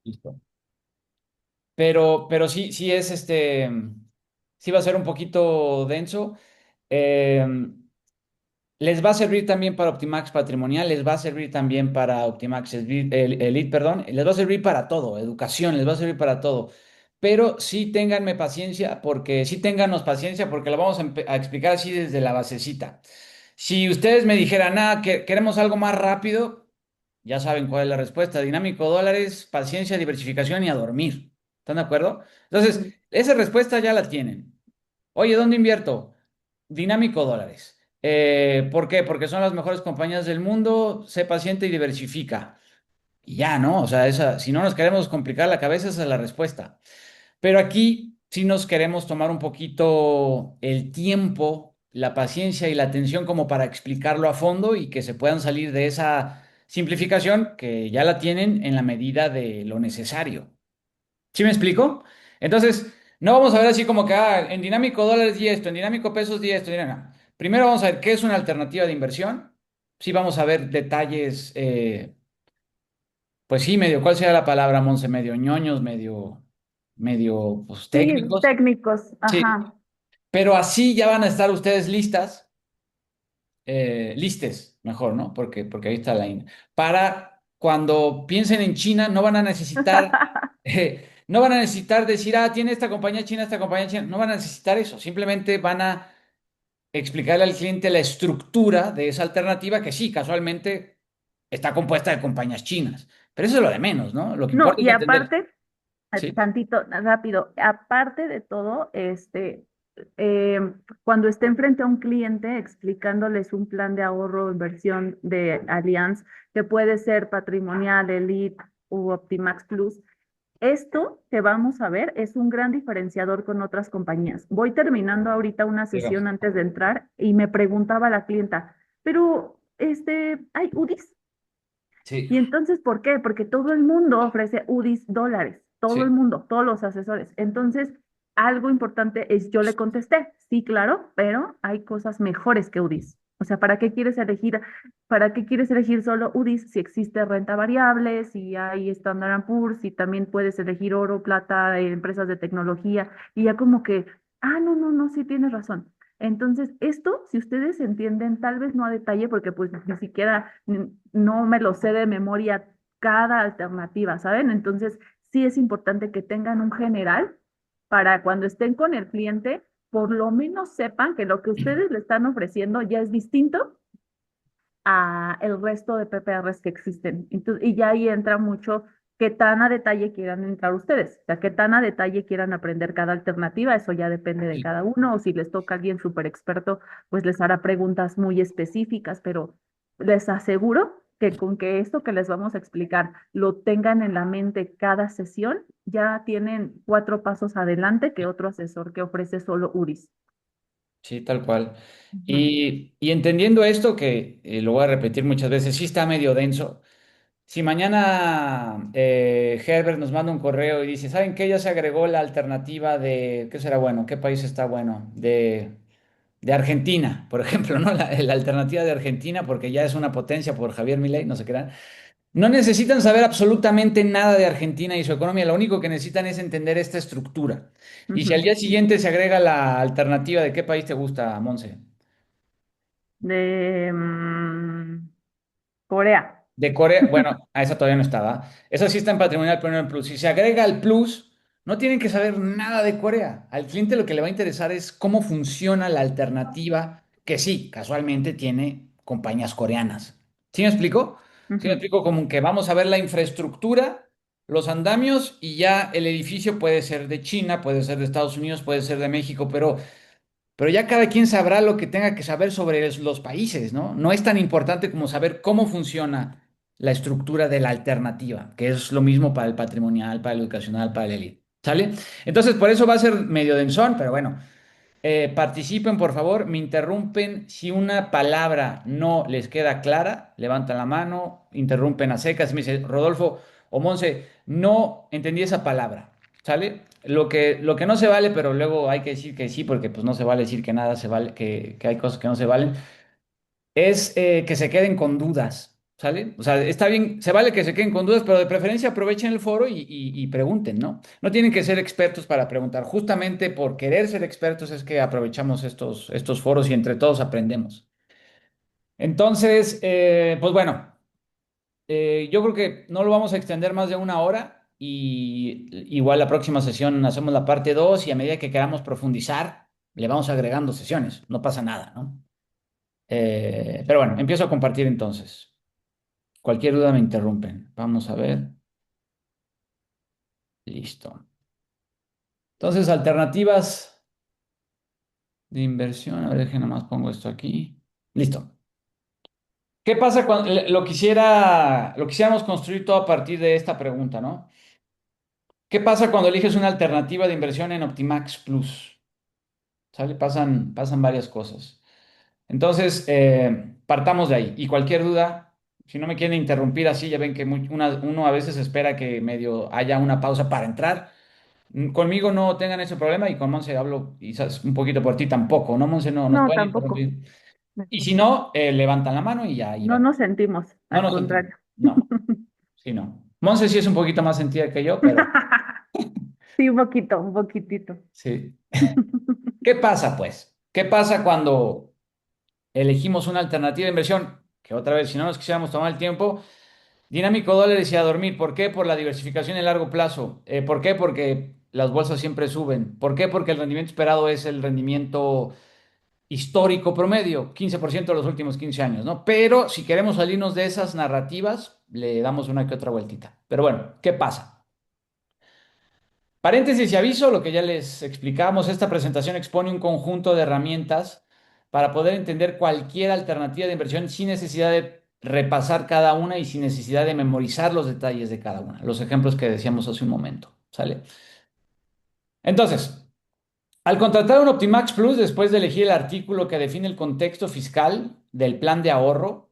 Listo. Pero sí, sí es sí va a ser un poquito denso. Eh, Les va a servir también para Optimax Patrimonial, les va a servir también para Optimax Elite, perdón, les va a servir para todo, educación, les va a servir para todo. Pero sí ténganme paciencia, porque sí ténganos paciencia, porque lo vamos a explicar así desde la basecita. Si ustedes me dijeran, que queremos algo más rápido, ya saben cuál es la respuesta. Dinámico dólares, paciencia, diversificación y a dormir. ¿Están de acuerdo? Entonces, Mm. esa respuesta ya la tienen. Oye, ¿dónde invierto? Dinámico dólares. ¿Por qué? Porque son las mejores compañías del mundo. Sé paciente y diversifica. Y ya, ¿no? O sea, si no nos queremos complicar la cabeza, esa es la respuesta. Pero aquí sí nos queremos tomar un poquito el tiempo, la paciencia y la atención como para explicarlo a fondo y que se puedan salir de esa simplificación que ya la tienen en la medida de lo necesario. ¿Sí me explico? Entonces, no vamos a ver así como que, en dinámico dólares y esto, en dinámico pesos y esto. No. Primero vamos a ver qué es una alternativa de inversión. Sí, vamos a ver detalles, pues sí, medio, ¿cuál sería la palabra, Monse? Medio ñoños, medio, pues Sí, técnicos. técnicos, Sí, ajá. pero así ya van a estar ustedes listas, listes, mejor, ¿no? Porque ahí está la INA. Para cuando piensen en China, no van a necesitar, no van a necesitar decir, tiene esta compañía china. No van a necesitar eso. Simplemente van a explicarle al cliente la estructura de esa alternativa que sí, casualmente está compuesta de compañías chinas. Pero eso es lo de menos, ¿no? Lo que No, importa es y entender. aparte, Sí, tantito, rápido, aparte de todo, eh, cuando estén frente a un cliente explicándoles un plan de ahorro o inversión de Allianz, que puede ser patrimonial, Elite u Optimax Plus, esto que vamos a ver es un gran diferenciador con otras compañías. Voy terminando ahorita una pero, sesión antes de entrar y me preguntaba la clienta, pero, ¿hay UDIs? sí, Y entonces, ¿por qué? Porque todo el mundo ofrece UDIs dólares, todo el sí. mundo, todos los asesores. Entonces, algo importante es, yo le contesté, sí, claro, pero hay cosas mejores que UDIs. O sea, para qué quieres elegir solo UDIs si existe renta variable, si hay Standard Poor's, si también puedes elegir oro, plata, empresas de tecnología, y ya como que, no, no, no, sí tienes razón. Entonces, esto, si ustedes entienden, tal vez no a detalle, porque pues ni siquiera no me lo sé de memoria cada alternativa, ¿saben? Entonces, sí es importante que tengan un general para cuando estén con el cliente, por lo menos sepan que lo que ustedes le están ofreciendo ya es distinto a el resto de PPRs que existen. Entonces, y ya ahí entra mucho qué tan a detalle quieran entrar ustedes, o sea, qué tan a detalle quieran aprender cada alternativa, eso ya depende de cada uno, o si les toca alguien súper experto, pues les hará preguntas muy específicas, pero les aseguro que con que esto que les vamos a explicar lo tengan en la mente cada sesión, ya tienen 4 pasos adelante que otro asesor que ofrece solo URIs. Sí, tal cual. Ujú. Y entendiendo esto, que lo voy a repetir muchas veces, sí está medio denso. Si mañana Herbert nos manda un correo y dice, ¿saben qué? Ya se agregó la alternativa de, ¿qué será bueno? ¿Qué país está bueno? De Argentina, por ejemplo, ¿no? La alternativa de Argentina, porque ya es una potencia por Javier Milei, no se crean. No necesitan saber absolutamente nada de Argentina y su economía, lo único que necesitan es entender esta estructura. Y si al Ujú. día siguiente se agrega la alternativa de qué país te gusta, Monse. De Corea. De Corea, bueno, a esa todavía no estaba. Esa sí está en Patrimonial, pero no en Plus. Si se agrega al Plus, no tienen que saber nada de Corea. Al cliente lo que le va a interesar es cómo funciona la alternativa, que sí, casualmente tiene compañías coreanas. ¿Sí me explico? Sí me Ujú. explico como que vamos a ver la infraestructura, los andamios y ya el edificio puede ser de China, puede ser de Estados Unidos, puede ser de México, pero ya cada quien sabrá lo que tenga que saber sobre los países, ¿no? No es tan importante como saber cómo funciona la estructura de la alternativa, que es lo mismo para el patrimonial, para el educacional, para el elite. ¿Sale? Entonces, por eso va a ser medio densón, pero bueno, participen, por favor, me interrumpen si una palabra no les queda clara, levantan la mano, interrumpen a secas, me dice Rodolfo o Monse, no entendí esa palabra, ¿sale? Lo que no se vale, pero luego hay que decir que sí, porque pues no se vale decir que nada se vale, que hay cosas que no se valen, es que se queden con dudas. ¿Sale? O sea, está bien, se vale que se queden con dudas, pero de preferencia aprovechen el foro y pregunten, ¿no? No tienen que ser expertos para preguntar. Justamente por querer ser expertos es que aprovechamos estos foros y entre todos aprendemos. Entonces, pues bueno, yo creo que no lo vamos a extender más de una hora y igual la próxima sesión hacemos la parte 2 y a medida que queramos profundizar, le vamos agregando sesiones. No pasa nada, ¿no? Pero bueno, empiezo a compartir entonces. Cualquier duda me interrumpen. Vamos a ver. Listo. Entonces, alternativas de inversión. A ver, dejen nomás pongo esto aquí. Listo. ¿Qué pasa cuando lo quisiéramos construir todo a partir de esta pregunta, ¿no? ¿Qué pasa cuando eliges una alternativa de inversión en Optimax Plus? ¿Sale? Pasan varias cosas. Entonces, partamos de ahí. Y cualquier duda, si no me quieren interrumpir así, ya ven que uno a veces espera que medio haya una pausa para entrar. Conmigo no tengan ese problema y con Monse hablo quizás un poquito por ti tampoco, ¿no, Monse? No nos No, pueden tampoco. interrumpir. Y si no, levantan la mano y ya ahí No ven. nos sentimos, No al nos sentimos. contrario. No, sí, no. Monse sí es un poquito más sentida que yo, pero Sí, un poquito, un poquitito. sí. ¿Qué pasa, pues? ¿Qué pasa cuando elegimos una alternativa de inversión? Que otra vez, si no nos quisiéramos tomar el tiempo, dinámico dólares y a dormir. ¿Por qué? Por la diversificación en largo plazo. ¿Por qué? Porque las bolsas siempre suben. ¿Por qué? Porque el rendimiento esperado es el rendimiento histórico promedio, 15% de los últimos 15 años, ¿no? Pero si queremos salirnos de esas narrativas, le damos una que otra vueltita. Pero bueno, ¿qué pasa? Paréntesis y aviso, lo que ya les explicamos, esta presentación expone un conjunto de herramientas para poder entender cualquier alternativa de inversión sin necesidad de repasar cada una y sin necesidad de memorizar los detalles de cada una, los ejemplos que decíamos hace un momento, ¿sale? Entonces, al contratar un Optimax Plus, después de elegir el artículo que define el contexto fiscal del plan de ahorro,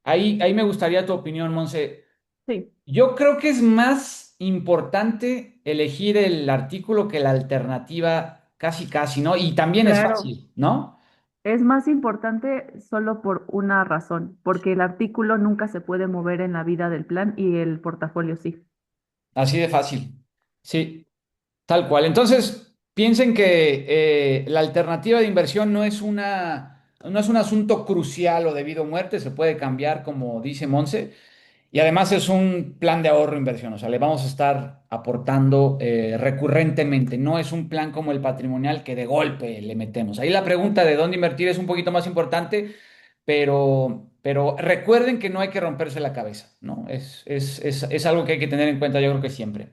ahí me gustaría tu opinión, Monse. Sí, Yo creo que es más importante elegir el artículo que la alternativa, casi casi, ¿no? Y también es claro. fácil, ¿no? Es más importante solo por una razón, porque el artículo nunca se puede mover en la vida del plan y el portafolio sí. Así de fácil. Sí, tal cual. Entonces, piensen que la alternativa de inversión no es un asunto crucial o de vida o muerte, se puede cambiar, como dice Monse. Y además es un plan de ahorro inversión, o sea, le vamos a estar aportando recurrentemente. No es un plan como el patrimonial que de golpe le metemos. Ahí la pregunta de dónde invertir es un poquito más importante, pero recuerden que no hay que romperse la cabeza, ¿no? Es algo que hay que tener en cuenta, yo creo que siempre.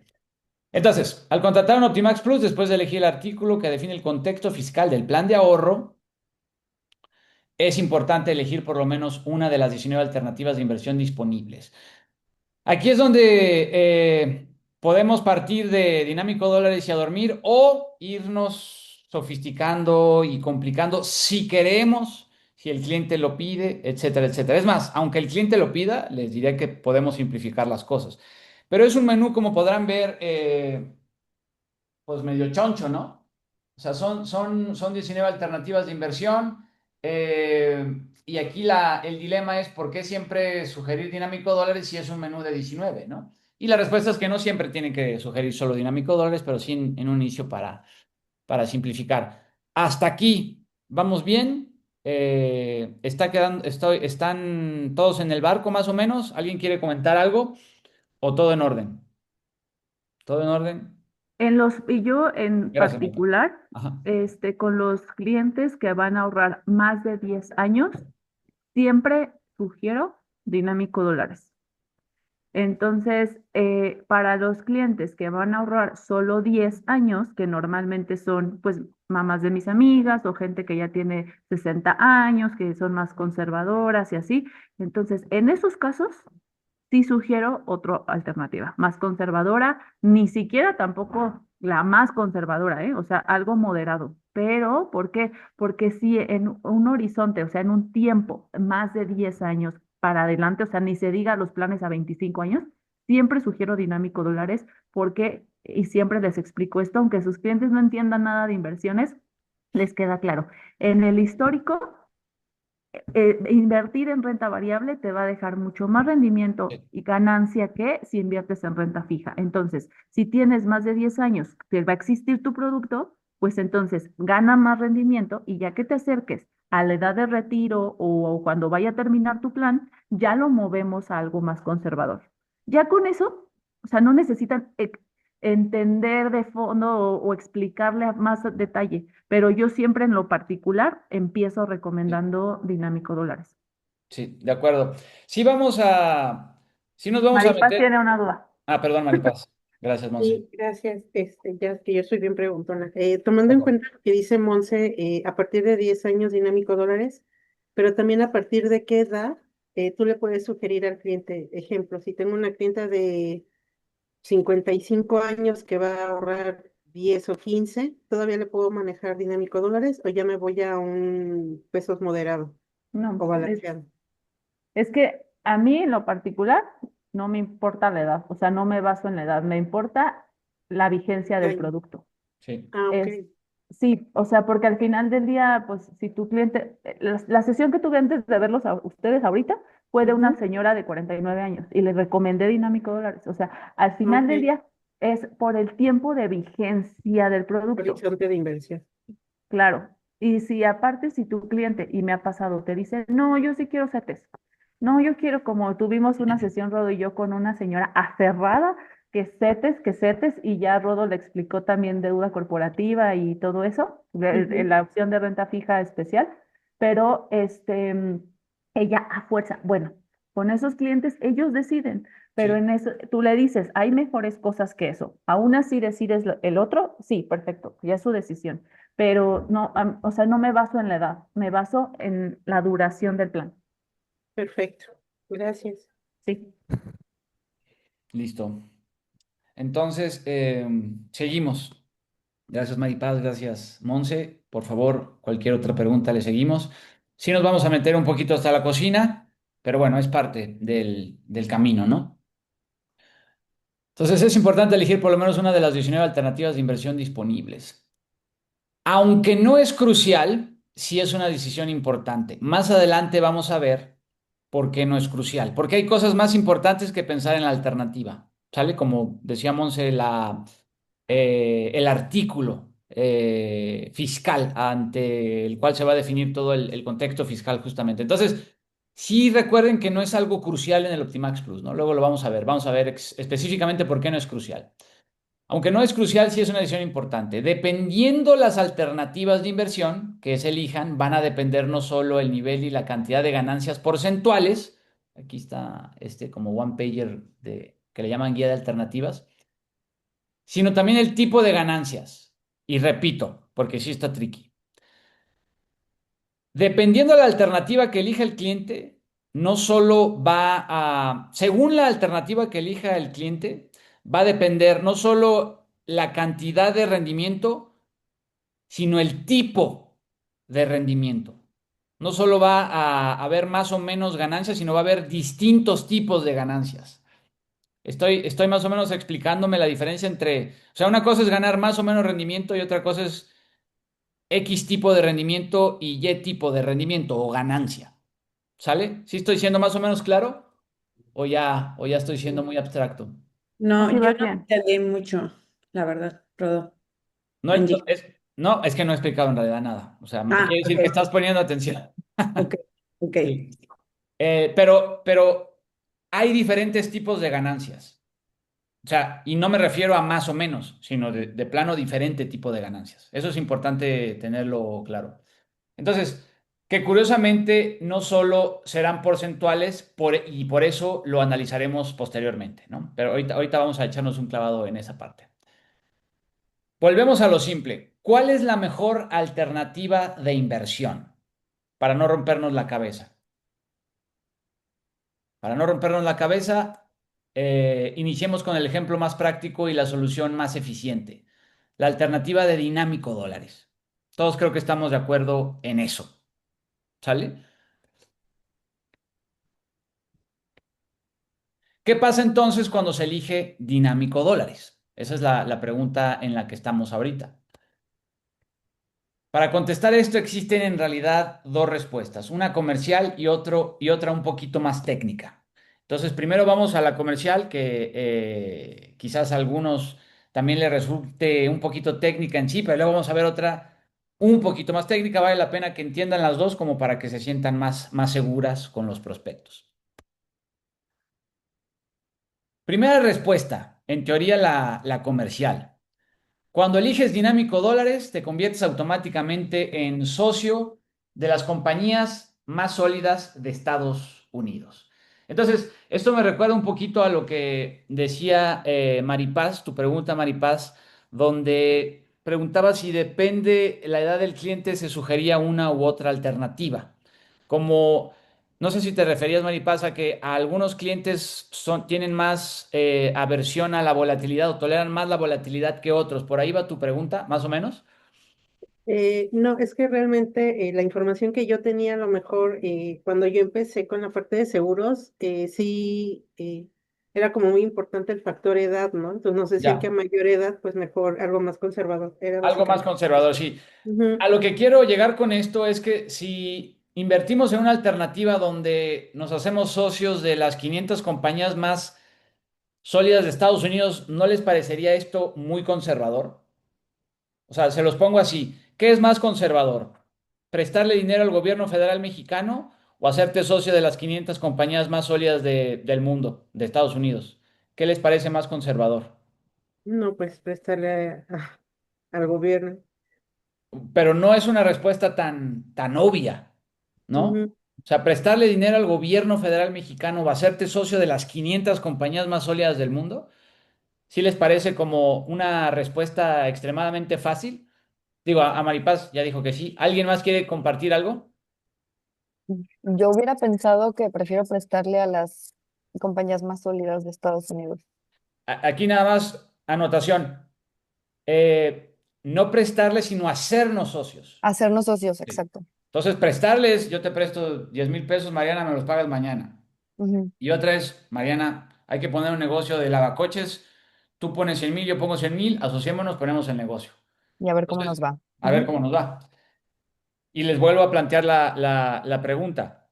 Entonces, al contratar un Optimax Plus, después de elegir el artículo que define el contexto fiscal del plan de ahorro, es importante elegir por lo menos una de las 19 alternativas de inversión disponibles. Aquí es donde podemos partir de dinámico dólares y a dormir o irnos sofisticando y complicando si queremos, si el cliente lo pide, etcétera, etcétera. Es más, aunque el cliente lo pida, les diría que podemos simplificar las cosas. Pero es un menú, como podrán ver, pues medio choncho, ¿no? O sea, son 19 alternativas de inversión. Y aquí el dilema es por qué siempre sugerir dinámico dólares si es un menú de 19, ¿no? Y la respuesta es que no siempre tienen que sugerir solo dinámico dólares, pero sí en un inicio para simplificar. Hasta aquí, ¿vamos bien? ¿Están todos en el barco más o menos? ¿Alguien quiere comentar algo? ¿O todo en orden? ¿Todo en orden? Y yo en Gracias, Michael. particular, Ajá. con los clientes que van a ahorrar más de 10 años, siempre sugiero dinámico dólares. Entonces, para los clientes que van a ahorrar solo 10 años, que normalmente son pues mamás de mis amigas o gente que ya tiene 60 años, que son más conservadoras y así, entonces en esos casos sí sugiero otra alternativa, más conservadora, ni siquiera tampoco la más conservadora, ¿eh? O sea, algo moderado. Pero, ¿por qué? Porque si en un horizonte, o sea, en un tiempo, más de 10 años para adelante, o sea, ni se diga los planes a 25 años, siempre sugiero dinámico dólares porque, y siempre les explico esto, aunque sus clientes no entiendan nada de inversiones, les queda claro. En el histórico invertir en renta variable te va a dejar mucho más rendimiento y ganancia que si inviertes en renta fija. Entonces, si tienes más de 10 años que va a existir tu producto, pues entonces gana más rendimiento y ya que te acerques a la edad de retiro o cuando vaya a terminar tu plan, ya lo movemos a algo más conservador. Ya con eso, o sea, no necesitan entender de fondo o explicarle a más detalle, pero yo siempre en lo particular empiezo Sí, recomendando Dinámico Dólares. sí, de acuerdo. Sí vamos a, sí nos vamos a Maripaz meter. tiene una duda. Ah, perdón, Maripaz. Gracias, Monse. Sí, gracias. Ya que yo soy bien preguntona. Tomando en Perdón. cuenta lo que dice Monse, a partir de 10 años dinámico dólares, pero también a partir de qué edad tú le puedes sugerir al cliente. Ejemplo, si tengo una clienta de 55 años que va a ahorrar 10 o 15, ¿todavía le puedo manejar dinámico dólares o ya me voy a un pesos moderado No, o balanceado? es que a mí en lo particular no me importa la edad, o sea, no me baso en la edad, me importa la vigencia del Año. producto. Sí, Ok, Es, sí, o sea, porque al final del día, pues si tu cliente, la sesión que tuve antes de verlos a ustedes ahorita fue de una ujú, señora de 49 años y le recomendé Dinámico Dólares. O sea, al final ok, del día es por el tiempo de vigencia del producto, horizonte de inversión. claro. Y si aparte, si tu cliente, y me ha pasado, te dice, no, yo sí quiero CETES. No, yo quiero, como tuvimos una sesión, Rodo y yo, con una señora aferrada, que CETES, y ya Rodo le explicó también deuda corporativa y todo eso, Ujú, la opción de renta fija especial, pero ella a fuerza, bueno, con esos clientes ellos deciden, pero sí. en eso tú le dices, hay mejores cosas que eso. Aún así decides el otro, sí, perfecto, ya es su decisión, pero no, o sea, no me baso en la edad, me baso en la duración del plan. perfecto, gracias. Sí. Listo. Entonces, seguimos. Gracias, Maripaz. Gracias, Monse. Por favor, cualquier otra pregunta le seguimos. Sí nos vamos a meter un poquito hasta la cocina, pero bueno, es parte del camino, ¿no? Entonces, es importante elegir por lo menos una de las 19 alternativas de inversión disponibles. Aunque no es crucial, sí es una decisión importante. Más adelante vamos a ver por qué no es crucial. Porque hay cosas más importantes que pensar en la alternativa. ¿Sale? Como decíamos, el artículo fiscal ante el cual se va a definir todo el contexto fiscal justamente. Entonces, sí recuerden que no es algo crucial en el Optimax Plus, ¿no? Luego lo vamos a ver. Vamos a ver específicamente por qué no es crucial. Aunque no es crucial, sí es una decisión importante. Dependiendo las alternativas de inversión que se elijan, van a depender no solo el nivel y la cantidad de ganancias porcentuales, aquí está este como one pager que le llaman guía de alternativas, sino también el tipo de ganancias. Y repito, porque sí está tricky. Dependiendo de la alternativa que elija el cliente, no solo va a, según la alternativa que elija el cliente, va a depender no solo la cantidad de rendimiento, sino el tipo de rendimiento. No solo va a haber más o menos ganancias, sino va a haber distintos tipos de ganancias. Estoy más o menos explicándome la diferencia entre, o sea, una cosa es ganar más o menos rendimiento y otra cosa es X tipo de rendimiento y Y tipo de rendimiento o ganancia. ¿Sale? ¿Sí estoy siendo más o menos claro? O ya estoy siendo muy abstracto? No, Así yo vas no bien. entendí mucho, la verdad, Rodo. No, Angie. no, es que no he explicado en realidad nada. O sea, Ah, quiere decir que ok, estás poniendo atención. ok, ok. Sí. Pero hay diferentes tipos de ganancias. O sea, y no me refiero a más o menos, sino de plano diferente tipo de ganancias. Eso es importante tenerlo claro. Entonces, que curiosamente no solo serán porcentuales y por eso lo analizaremos posteriormente, ¿no? Pero ahorita vamos a echarnos un clavado en esa parte. Volvemos a lo simple. ¿Cuál es la mejor alternativa de inversión para no rompernos la cabeza? Para no rompernos la cabeza, iniciemos con el ejemplo más práctico y la solución más eficiente. La alternativa de dinámico dólares. Todos creo que estamos de acuerdo en eso. ¿Sale? ¿Qué pasa entonces cuando se elige dinámico dólares? Esa es la pregunta en la que estamos ahorita. Para contestar esto existen en realidad dos respuestas, una comercial y otra un poquito más técnica. Entonces, primero vamos a la comercial, que quizás a algunos también le resulte un poquito técnica en sí, pero luego vamos a ver otra un poquito más técnica. Vale la pena que entiendan las dos como para que se sientan más seguras con los prospectos. Primera respuesta, en teoría la comercial. Cuando eliges Dinámico Dólares, te conviertes automáticamente en socio de las compañías más sólidas de Estados Unidos. Entonces, esto me recuerda un poquito a lo que decía Maripaz, tu pregunta, Maripaz, donde preguntaba si depende la edad del cliente, se sugería una u otra alternativa. Como, no sé si te referías, Maripaz, a que a algunos clientes tienen más aversión a la volatilidad o toleran más la volatilidad que otros. ¿Por ahí va tu pregunta, más o menos? No, es que realmente la información que yo tenía a lo mejor cuando yo empecé con la parte de seguros, sí era como muy importante el factor edad, ¿no? Entonces nos decían que a Ya, mayor edad, pues mejor, algo más conservador, era algo más básicamente. conservador, sí. Ujú. A lo que quiero llegar con esto es que si invertimos en una alternativa donde nos hacemos socios de las 500 compañías más sólidas de Estados Unidos, ¿no les parecería esto muy conservador? O sea, se los pongo así. ¿Qué es más conservador? ¿Prestarle dinero al gobierno federal mexicano o hacerte socio de las 500 compañías más sólidas del mundo, de Estados Unidos? ¿Qué les parece más conservador? No, pues prestarle al gobierno. Pero no es una respuesta tan obvia, ¿no? Ujú. O sea, prestarle dinero al gobierno federal mexicano o hacerte socio de las 500 compañías más sólidas del mundo, ¿sí les parece como una respuesta extremadamente fácil? Digo, a Maripaz ya dijo que sí. ¿Alguien más quiere compartir algo? Yo hubiera pensado que prefiero prestarle a las compañías más sólidas de Estados Unidos. Aquí nada más anotación. No prestarles, sino hacernos socios. Hacernos socios, Sí. exacto. Entonces, prestarles, yo te presto 10,000 pesos, Mariana, me los pagas mañana. Ujú. Y otra es, Mariana, hay que poner un negocio de lavacoches. Tú pones 100,000, yo pongo 100,000, asociémonos, ponemos el negocio. Y a ver cómo nos Entonces, va. a ver Ujú. cómo nos va. Y les vuelvo a plantear la pregunta.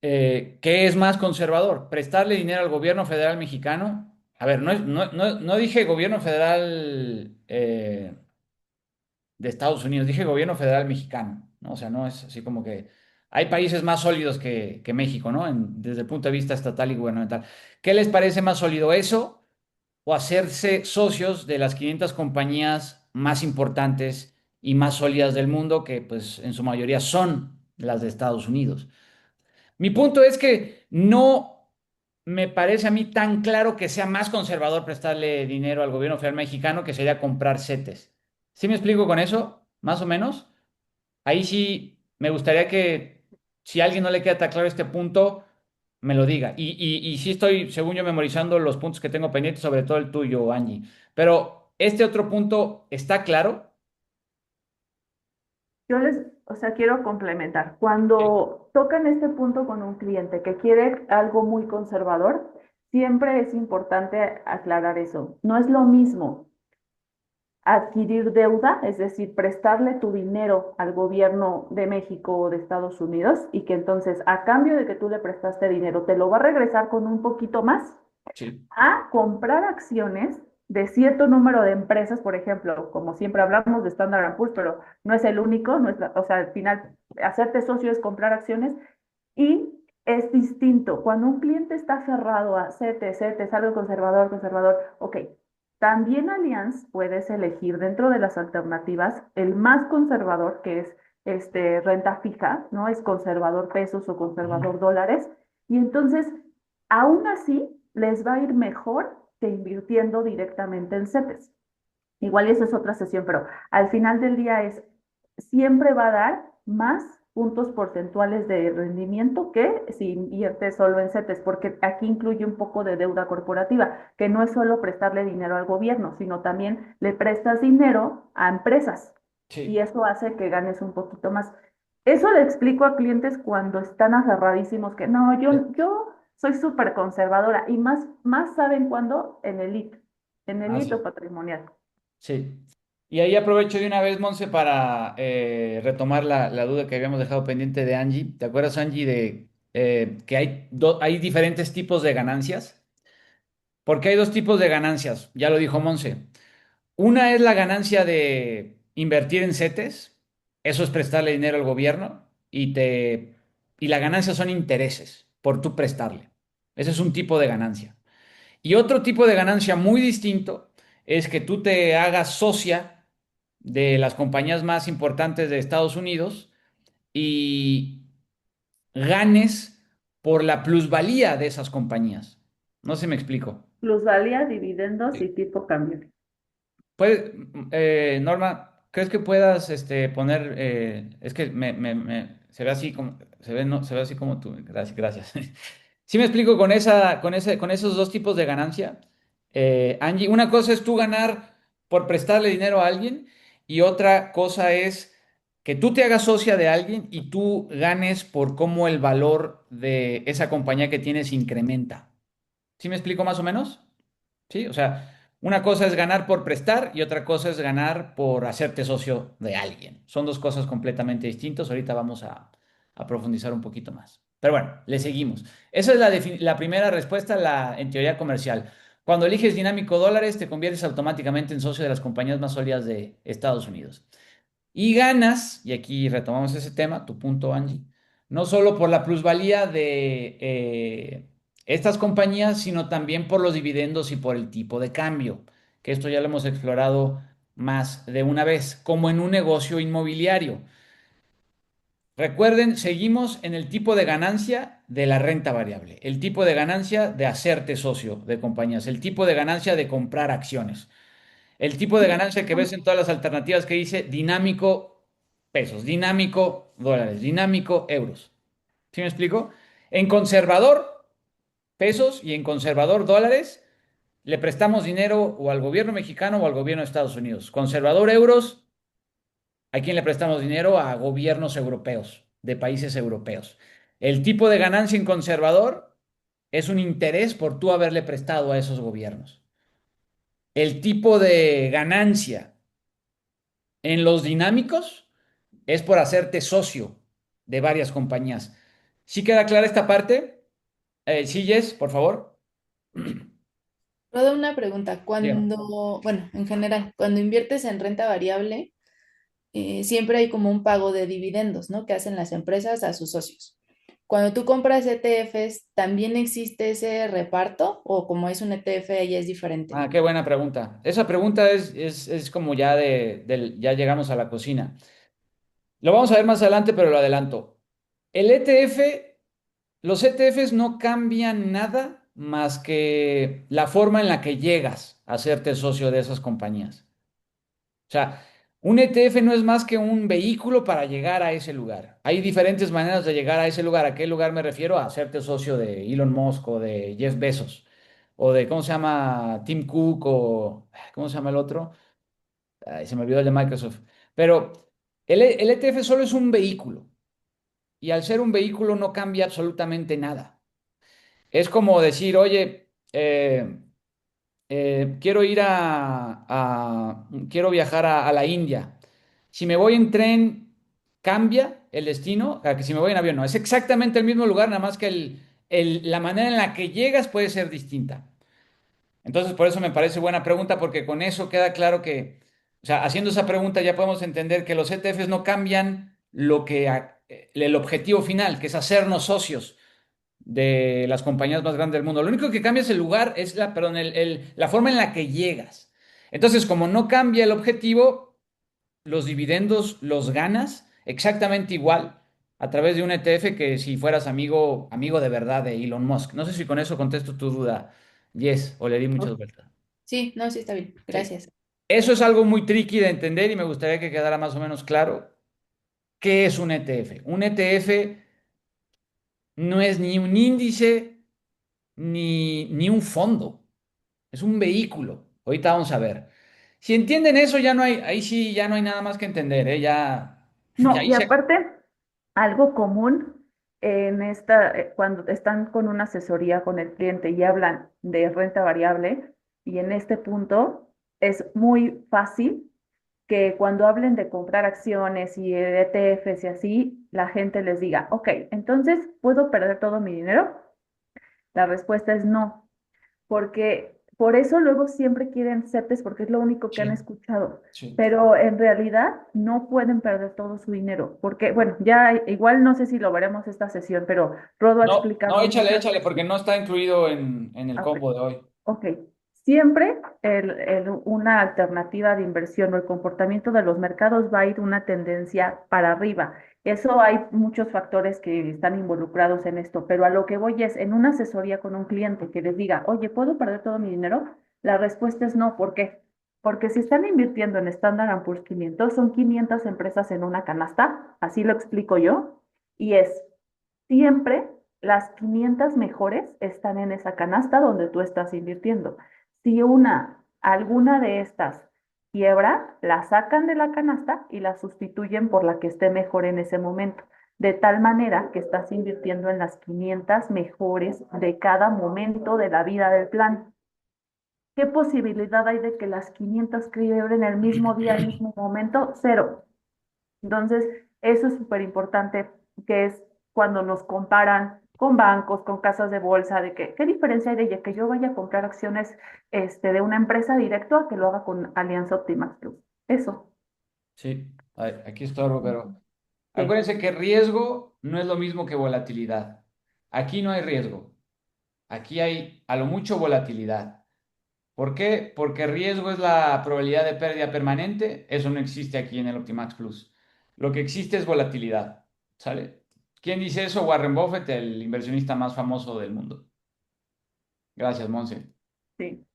¿Qué es más conservador? ¿Prestarle dinero al gobierno federal mexicano? A ver, no dije gobierno federal de Estados Unidos, dije gobierno federal mexicano, ¿no? O sea, no es así como que hay países más sólidos que México, ¿no? Desde el punto de vista estatal y gubernamental. ¿Qué les parece más sólido eso o hacerse socios de las 500 compañías más importantes y más sólidas del mundo, que pues en su mayoría son las de Estados Unidos? Mi punto es que no me parece a mí tan claro que sea más conservador prestarle dinero al gobierno federal mexicano que sería comprar CETES. ¿Sí me explico con eso? Más o menos. Ahí sí me gustaría que si a alguien no le queda tan claro este punto, me lo diga. Y sí estoy, según yo, memorizando los puntos que tengo pendientes, sobre todo el tuyo, Angie. Pero este otro punto está claro. Yo les, o sea, quiero complementar. Sí. Cuando tocan este punto con un cliente que quiere algo muy conservador, siempre es importante aclarar eso. No es lo mismo adquirir deuda, es decir, prestarle tu dinero al gobierno de México o de Estados Unidos y que entonces a cambio de que tú le prestaste dinero te lo va a regresar con un poquito más, Sí. a comprar acciones de cierto número de empresas, por ejemplo, como siempre hablamos de Standard Poor's, pero no es el único, no es o sea, al final hacerte socio es comprar acciones y es distinto. Cuando un cliente está aferrado a CETES, algo conservador, conservador, ok. También Allianz puedes elegir dentro de las alternativas el más conservador, que es renta fija, ¿no? Es conservador pesos o Ujú. conservador dólares. Y entonces, aún así, les va a ir mejor que invirtiendo directamente en CETES. Igual y eso es otra sesión, pero al final del día es, siempre va a dar más puntos porcentuales de rendimiento que si invierte solo en CETES, porque aquí incluye un poco de deuda corporativa, que no es solo prestarle dinero al gobierno, sino también le prestas dinero a empresas y Sí. eso hace que ganes un poquito más. Eso le explico a clientes cuando están aferradísimos que no, yo soy súper conservadora y más saben cuando en el IT Ah, o sí. patrimonial. Sí. Y ahí aprovecho de una vez, Monse, para retomar la duda que habíamos dejado pendiente de Angie. ¿Te acuerdas, Angie, de que hay diferentes tipos de ganancias? Porque hay dos tipos de ganancias, ya lo dijo Monse. Una es la ganancia de invertir en CETES, eso es prestarle dinero al gobierno y la ganancia son intereses por tú prestarle. Ese es un tipo de ganancia. Y otro tipo de ganancia muy distinto es que tú te hagas socia de las compañías más importantes de Estados Unidos y ganes por la plusvalía de esas compañías. No sé si me explico. Plusvalía, dividendos y tipo cambio. Norma, ¿crees que puedas poner, es que se ve así como, se ve, no, se ve así como tú, gracias, gracias. Sí me explico con esos dos tipos de ganancia. Angie, una cosa es tú ganar por prestarle dinero a alguien y otra cosa es que tú te hagas socia de alguien y tú ganes por cómo el valor de esa compañía que tienes incrementa. ¿Sí me explico más o menos? Sí, o sea, una cosa es ganar por prestar y otra cosa es ganar por hacerte socio de alguien. Son dos cosas completamente distintas. Ahorita vamos a profundizar un poquito más. Pero bueno, le seguimos. Esa es la primera respuesta en teoría comercial. Cuando eliges dinámico dólares, te conviertes automáticamente en socio de las compañías más sólidas de Estados Unidos. Y ganas, y aquí retomamos ese tema, tu punto, Angie, no solo por la plusvalía de estas compañías, sino también por los dividendos y por el tipo de cambio, que esto ya lo hemos explorado más de una vez, como en un negocio inmobiliario. Recuerden, seguimos en el tipo de ganancia de la renta variable, el tipo de ganancia de hacerte socio de compañías, el tipo de ganancia de comprar acciones. El tipo de ganancia que ves en todas las alternativas que dice dinámico pesos, dinámico dólares, dinámico euros. ¿Sí me explico? En conservador pesos y en conservador dólares le prestamos dinero o al gobierno mexicano o al gobierno de Estados Unidos. Conservador euros, ¿a quién le prestamos dinero? A gobiernos europeos, de países europeos. El tipo de ganancia en conservador es un interés por tú haberle prestado a esos gobiernos. El tipo de ganancia en los dinámicos es por hacerte socio de varias compañías. ¿Sí queda clara esta parte? Sí, Jess, por favor. Toda una pregunta. Dígame. Bueno, en general, cuando inviertes en renta variable, siempre hay como un pago de dividendos, ¿no? Que hacen las empresas a sus socios. Cuando tú compras ETFs, ¿también existe ese reparto o como es un ETF, ahí es diferente? Ah, qué buena pregunta. Esa pregunta es como ya ya llegamos a la cocina. Lo vamos a ver más adelante, pero lo adelanto. El ETF, los ETFs no cambian nada más que la forma en la que llegas a hacerte socio de esas compañías. O sea, un ETF no es más que un vehículo para llegar a ese lugar. Hay diferentes maneras de llegar a ese lugar. ¿A qué lugar me refiero? A hacerte socio de Elon Musk o de Jeff Bezos o de, ¿cómo se llama? Tim Cook o, ¿cómo se llama el otro? Ay, se me olvidó el de Microsoft. Pero el ETF solo es un vehículo y al ser un vehículo no cambia absolutamente nada. Es como decir, oye, quiero quiero viajar a la India. Si me voy en tren, cambia el destino a que si me voy en avión. No, es exactamente el mismo lugar, nada más que la manera en la que llegas puede ser distinta. Entonces, por eso me parece buena pregunta, porque con eso queda claro que, o sea, haciendo esa pregunta ya podemos entender que los ETFs no cambian el objetivo final, que es hacernos socios de las compañías más grandes del mundo. Lo único que cambia es el lugar, es perdón, la forma en la que llegas. Entonces, como no cambia el objetivo, los dividendos los ganas exactamente igual a través de un ETF que si fueras amigo de verdad de Elon Musk. No sé si con eso contesto tu duda, Yes, o le di muchas Ok. vueltas. Sí, no, sí está bien. Sí. Gracias. Eso es algo muy tricky de entender y me gustaría que quedara más o menos claro qué es un ETF. Un ETF no es ni un índice ni un fondo. Es un vehículo. Ahorita vamos a ver. Si entienden eso, ya no hay, ahí sí ya no hay nada más que entender, ¿eh? Ya, ya No, ahí y se. aparte, algo común en cuando están con una asesoría con el cliente y hablan de renta variable, y en este punto es muy fácil que cuando hablen de comprar acciones y ETFs y así, la gente les diga, ok, entonces, ¿puedo perder todo mi dinero? La respuesta es no, porque por eso luego siempre quieren CETES porque es lo único que han Sí, escuchado, sí. pero en realidad no pueden perder todo su dinero, porque bueno, ya igual no sé si lo veremos esta sesión, pero Rodo ha No, no, explicado échale, muchas échale, veces. porque no está incluido en el Ok, combo de hoy. ok. Siempre una alternativa de inversión o el comportamiento de los mercados va a ir una tendencia para arriba. Eso hay muchos factores que están involucrados en esto, pero a lo que voy es en una asesoría con un cliente que les diga, oye, ¿puedo perder todo mi dinero? La respuesta es no. ¿Por qué? Porque si están invirtiendo en Standard Poor's 500, son 500 empresas en una canasta, así lo explico yo, y es siempre las 500 mejores están en esa canasta donde tú estás invirtiendo. Si alguna de estas quiebra, la sacan de la canasta y la sustituyen por la que esté mejor en ese momento. De tal manera que estás invirtiendo en las 500 mejores de cada momento de la vida del plan. ¿Qué posibilidad hay de que las 500 quiebren el mismo día, el mismo momento? Cero. Entonces, eso es súper importante, que es cuando nos comparan con bancos, con casas de bolsa, de que, ¿qué diferencia hay de que yo vaya a comprar acciones de una empresa directo a que lo haga con Alianza Optimax Plus? Eso. Sí, aquí está, pero Sí. acuérdense que riesgo no es lo mismo que volatilidad. Aquí no hay riesgo, aquí hay a lo mucho volatilidad. ¿Por qué? Porque riesgo es la probabilidad de pérdida permanente, eso no existe aquí en el Optimax Plus. Lo que existe es volatilidad, ¿sale? ¿Quién dice eso? Warren Buffett, el inversionista más famoso del mundo. Gracias, Monse. Sí.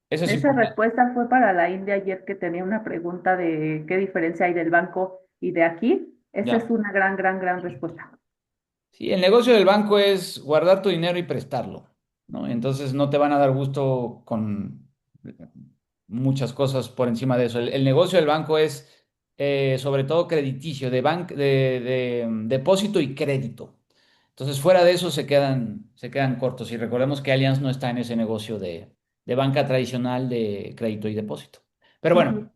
Eso es Esa importante. respuesta fue para la India ayer que tenía una pregunta de qué diferencia hay del banco y de aquí. Esa es Ya. una gran, gran, gran respuesta. Sí, el negocio del banco es guardar tu dinero y prestarlo, ¿no? Entonces no te van a dar gusto con muchas cosas por encima de eso. El negocio del banco es sobre todo crediticio, de depósito y crédito. Entonces fuera de eso se quedan cortos. Y recordemos que Allianz no está en ese negocio de banca tradicional de crédito y depósito. Pero bueno. Ujú.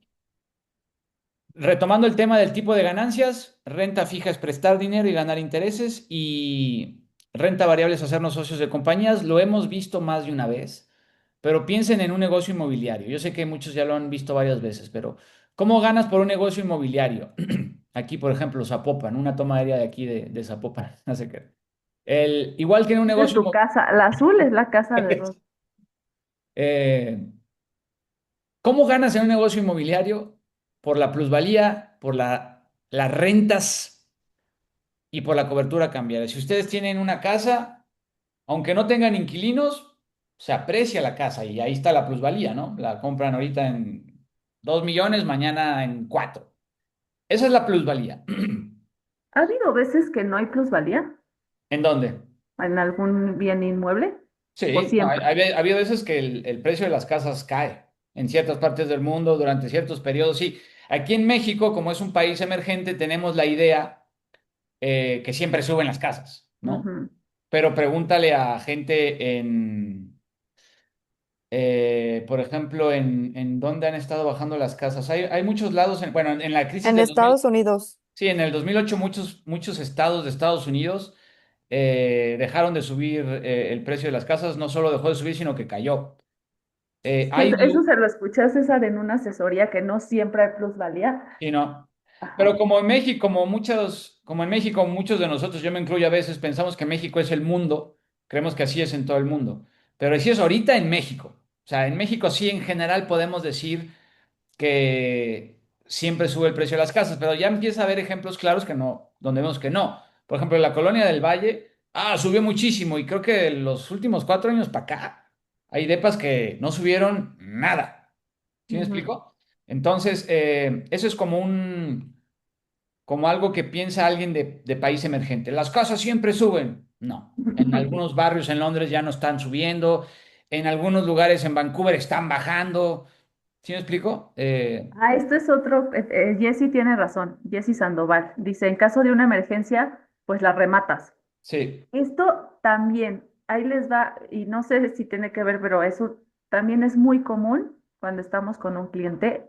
Retomando el tema del tipo de ganancias, renta fija es prestar dinero y ganar intereses y renta variable es hacernos socios de compañías. Lo hemos visto más de una vez, pero piensen en un negocio inmobiliario. Yo sé que muchos ya lo han visto varias veces, pero ¿cómo ganas por un negocio inmobiliario? Aquí, por ejemplo, Zapopan, una toma aérea de aquí de Zapopan. No sé qué. Igual que en un Esa es negocio tu casa. La azul es la casa de inmobiliario. Rod. ¿Cómo ganas en un negocio inmobiliario? Por la plusvalía, por las rentas y por la cobertura cambiaria. Si ustedes tienen una casa, aunque no tengan inquilinos, se aprecia la casa y ahí está la plusvalía, ¿no? La compran ahorita en 2 millones, mañana en 4. Esa es la plusvalía. ¿Ha habido veces que no hay plusvalía ¿En dónde? en algún bien inmueble? ¿O Sí, no, siempre? ha habido veces que el precio de las casas cae en ciertas partes del mundo durante ciertos periodos. Sí, aquí en México, como es un país emergente, tenemos la idea que siempre suben las casas, ¿no? Ujú. Pero pregúntale a gente por ejemplo, en dónde han estado bajando las casas. Hay muchos lados, bueno, en la crisis En del 2000, Estados Unidos. sí, en el 2008 muchos estados de Estados Unidos dejaron de subir el precio de las casas, no solo dejó de subir, sino que cayó. Sí, Hay, eso se lo escuché a César en una asesoría que no siempre hay plusvalía. sí, no. Pero Ajá. como en México, como en México, muchos de nosotros, yo me incluyo a veces, pensamos que México es el mundo, creemos que así es en todo el mundo, pero así es ahorita en México. O sea, en México sí en general podemos decir que siempre sube el precio de las casas, pero ya empieza a haber ejemplos claros que no, donde vemos que no. Por ejemplo, en la colonia del Valle, subió muchísimo y creo que los últimos 4 años para acá hay depas que no subieron nada. ¿Sí me Ujú. explico? Entonces, eso es como algo que piensa alguien de país emergente. Las casas siempre suben. No, en algunos barrios en Londres ya no están subiendo, en algunos lugares en Vancouver están bajando. ¿Sí me explico? Esto es otro, Jesse tiene razón, Jesse Sandoval. Dice, en caso de una emergencia, pues la rematas. Sí, Esto también, ahí les va, y no sé si tiene que ver, pero eso también es muy común cuando estamos con un cliente.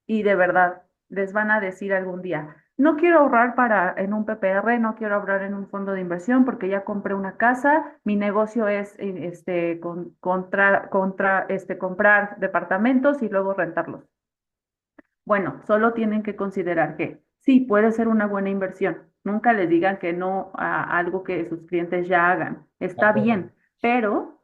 y de verdad les van a decir algún día, no quiero ahorrar en un PPR, no quiero ahorrar en un fondo de inversión porque ya compré una casa, mi negocio es comprar departamentos y luego rentarlos. Bueno, solo tienen que considerar que sí, puede ser una buena inversión. Nunca les digan que no a algo que sus clientes ya hagan. De Está acuerdo. bien, pero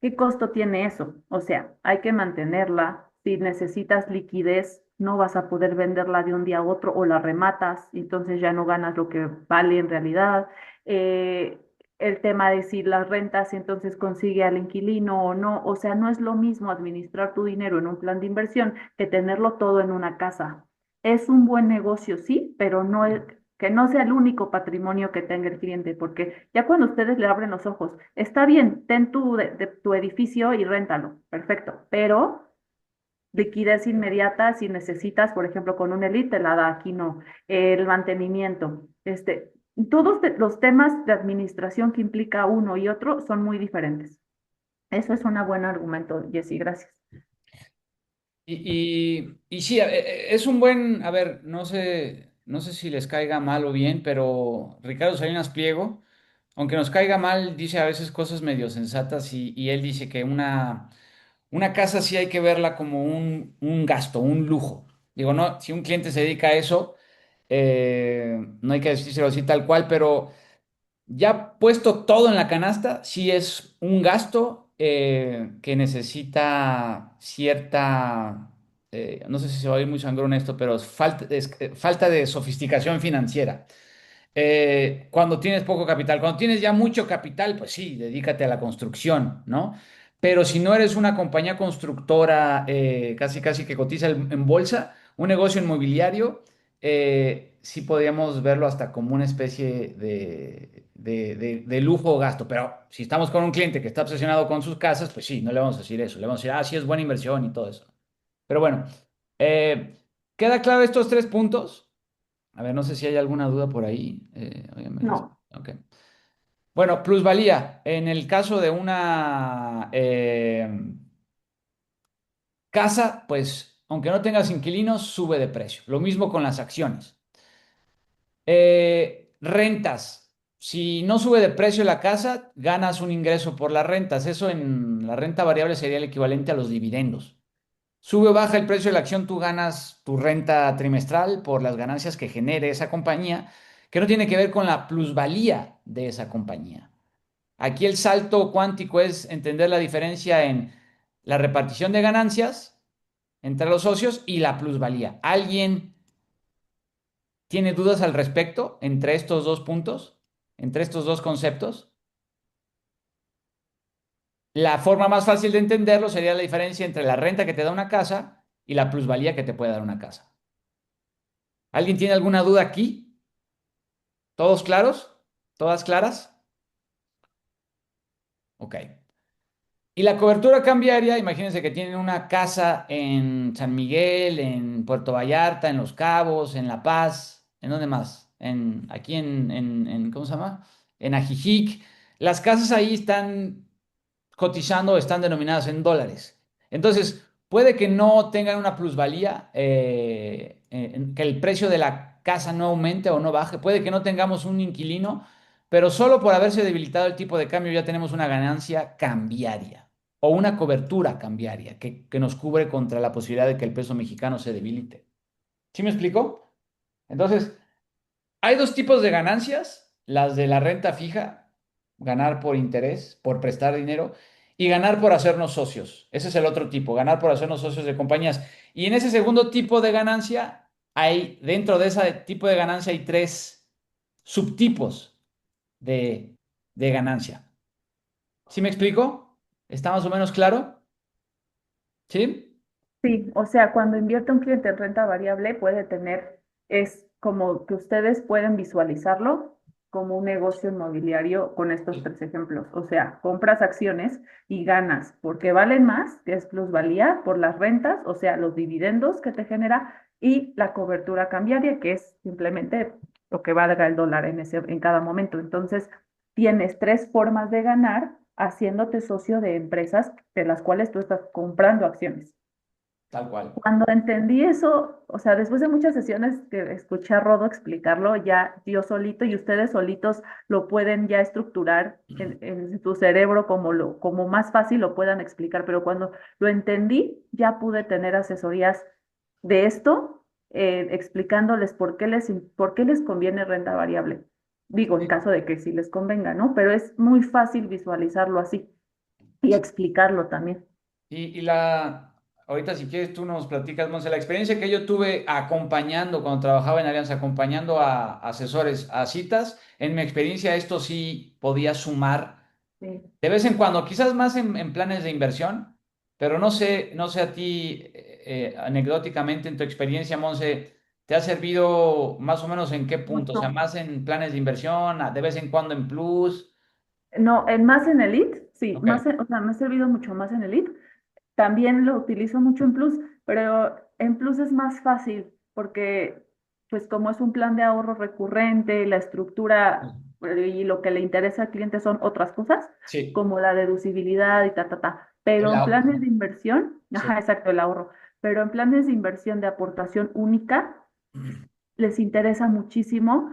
¿qué costo tiene eso? O sea, hay que mantenerla. Si necesitas liquidez, no vas a poder venderla de un día a otro o la rematas, entonces ya no ganas lo que vale en realidad. Eh, el tema de si las rentas, entonces consigue al inquilino o no. O sea, no es lo mismo administrar tu dinero en un plan de inversión que tenerlo todo en una casa. Es un buen negocio, sí, pero que no sea el único patrimonio que tenga el cliente, porque ya cuando ustedes le abren los ojos, está bien, ten tu edificio y réntalo, perfecto, pero liquidez inmediata si necesitas, por ejemplo, con un Elite te la da, aquí no, el mantenimiento, todos los temas de administración que implica uno y otro son muy diferentes. Eso es un buen argumento, Jessy, gracias. Y sí, es un buen, a ver, no sé si les caiga mal o bien, pero Ricardo Salinas Pliego, aunque nos caiga mal, dice a veces cosas medio sensatas y él dice que una casa sí hay que verla como un gasto, un lujo. Digo, no, si un cliente se dedica a eso, no hay que decírselo así tal cual, pero ya puesto todo en la canasta, sí es un gasto que necesita cierta, no sé si se va a oír muy sangrón esto, pero falta de sofisticación financiera. Cuando tienes poco capital, cuando tienes ya mucho capital, pues sí, dedícate a la construcción, ¿no? Pero si no eres una compañía constructora casi casi que cotiza en bolsa, un negocio inmobiliario, sí podríamos verlo hasta como una especie de lujo o gasto. Pero si estamos con un cliente que está obsesionado con sus casas, pues sí, no le vamos a decir eso. Le vamos a decir, ah, sí es buena inversión y todo eso. Pero bueno, eh, ¿queda claro estos tres puntos? A ver, no sé si hay alguna duda por ahí. No, Ok. Bueno, plusvalía. En el caso de una casa, pues aunque no tengas inquilinos, sube de precio. Lo mismo con las acciones. Rentas. Si no sube de precio la casa, ganas un ingreso por las rentas. Eso en la renta variable sería el equivalente a los dividendos. Sube o baja el precio de la acción, tú ganas tu renta trimestral por las ganancias que genere esa compañía, que no tiene que ver con la plusvalía de esa compañía. Aquí el salto cuántico es entender la diferencia en la repartición de ganancias entre los socios y la plusvalía. ¿Alguien tiene dudas al respecto entre estos dos puntos, entre estos dos conceptos? La forma más fácil de entenderlo sería la diferencia entre la renta que te da una casa y la plusvalía que te puede dar una casa. ¿Alguien tiene alguna duda aquí? ¿Todos claros? ¿Todas claras? Ok. Y la cobertura cambiaria, imagínense que tienen una casa en San Miguel, en Puerto Vallarta, en Los Cabos, en La Paz, ¿en dónde más? Aquí ¿cómo se llama? En Ajijic. Las casas ahí están cotizando, están denominadas en dólares. Entonces, puede que no tengan una plusvalía, que el precio de la casa no aumente o no baje, puede que no tengamos un inquilino, pero solo por haberse debilitado el tipo de cambio ya tenemos una ganancia cambiaria o una cobertura cambiaria que nos cubre contra la posibilidad de que el peso mexicano se debilite. ¿Sí me explico? Entonces, hay dos tipos de ganancias, las de la renta fija, ganar por interés, por prestar dinero, y ganar por hacernos socios. Ese es el otro tipo, ganar por hacernos socios de compañías. Y en ese segundo tipo de ganancia, dentro de ese tipo de ganancia hay tres subtipos de, de ganancia. ¿Sí me explico? ¿Está más o menos claro? ¿Sí? sí, o sea, cuando invierte un cliente en renta variable puede tener, es como que ustedes pueden visualizarlo como un negocio inmobiliario con estos tres ejemplos. O sea, compras acciones y ganas porque valen más, que es plusvalía, por las rentas, o sea, los dividendos que te genera y la cobertura cambiaria, que es simplemente lo que valga el dólar en cada momento. Entonces, tienes tres formas de ganar haciéndote socio de empresas de las cuales tú estás comprando acciones. tal cual. Cuando entendí eso, o sea, después de muchas sesiones que escuché a Rodo explicarlo, ya yo solito y ustedes solitos lo pueden ya estructurar en tu cerebro como más fácil lo puedan explicar, pero cuando lo entendí, ya pude tener asesorías de esto, explicándoles por qué les conviene renta variable. Digo, en caso de que sí les convenga, ¿no? Pero es muy fácil visualizarlo así y explicarlo también. Ahorita si quieres tú nos platicas, Monse, la experiencia que yo tuve acompañando, cuando trabajaba en Alianza, acompañando a asesores a citas, en mi experiencia esto sí podía sumar Sí. de vez en cuando, quizás más en planes de inversión, pero no sé a ti, anecdóticamente en tu experiencia, Monse, ¿te ha servido más o menos en qué punto? O sea, Mucho. más en planes de inversión, de vez en cuando en plus. No, en más en Elite, sí, Ok, más o sea, me ha servido mucho más en Elite. También lo utilizo mucho en Plus, pero en Plus es más fácil porque, pues como es un plan de ahorro recurrente, la estructura y lo que le interesa al cliente son otras cosas, sí, como la deducibilidad y ta, ta, ta. Pero el en auto. planes de inversión, Sí. ajá, exacto, el ahorro, pero en planes de inversión de aportación única, les interesa muchísimo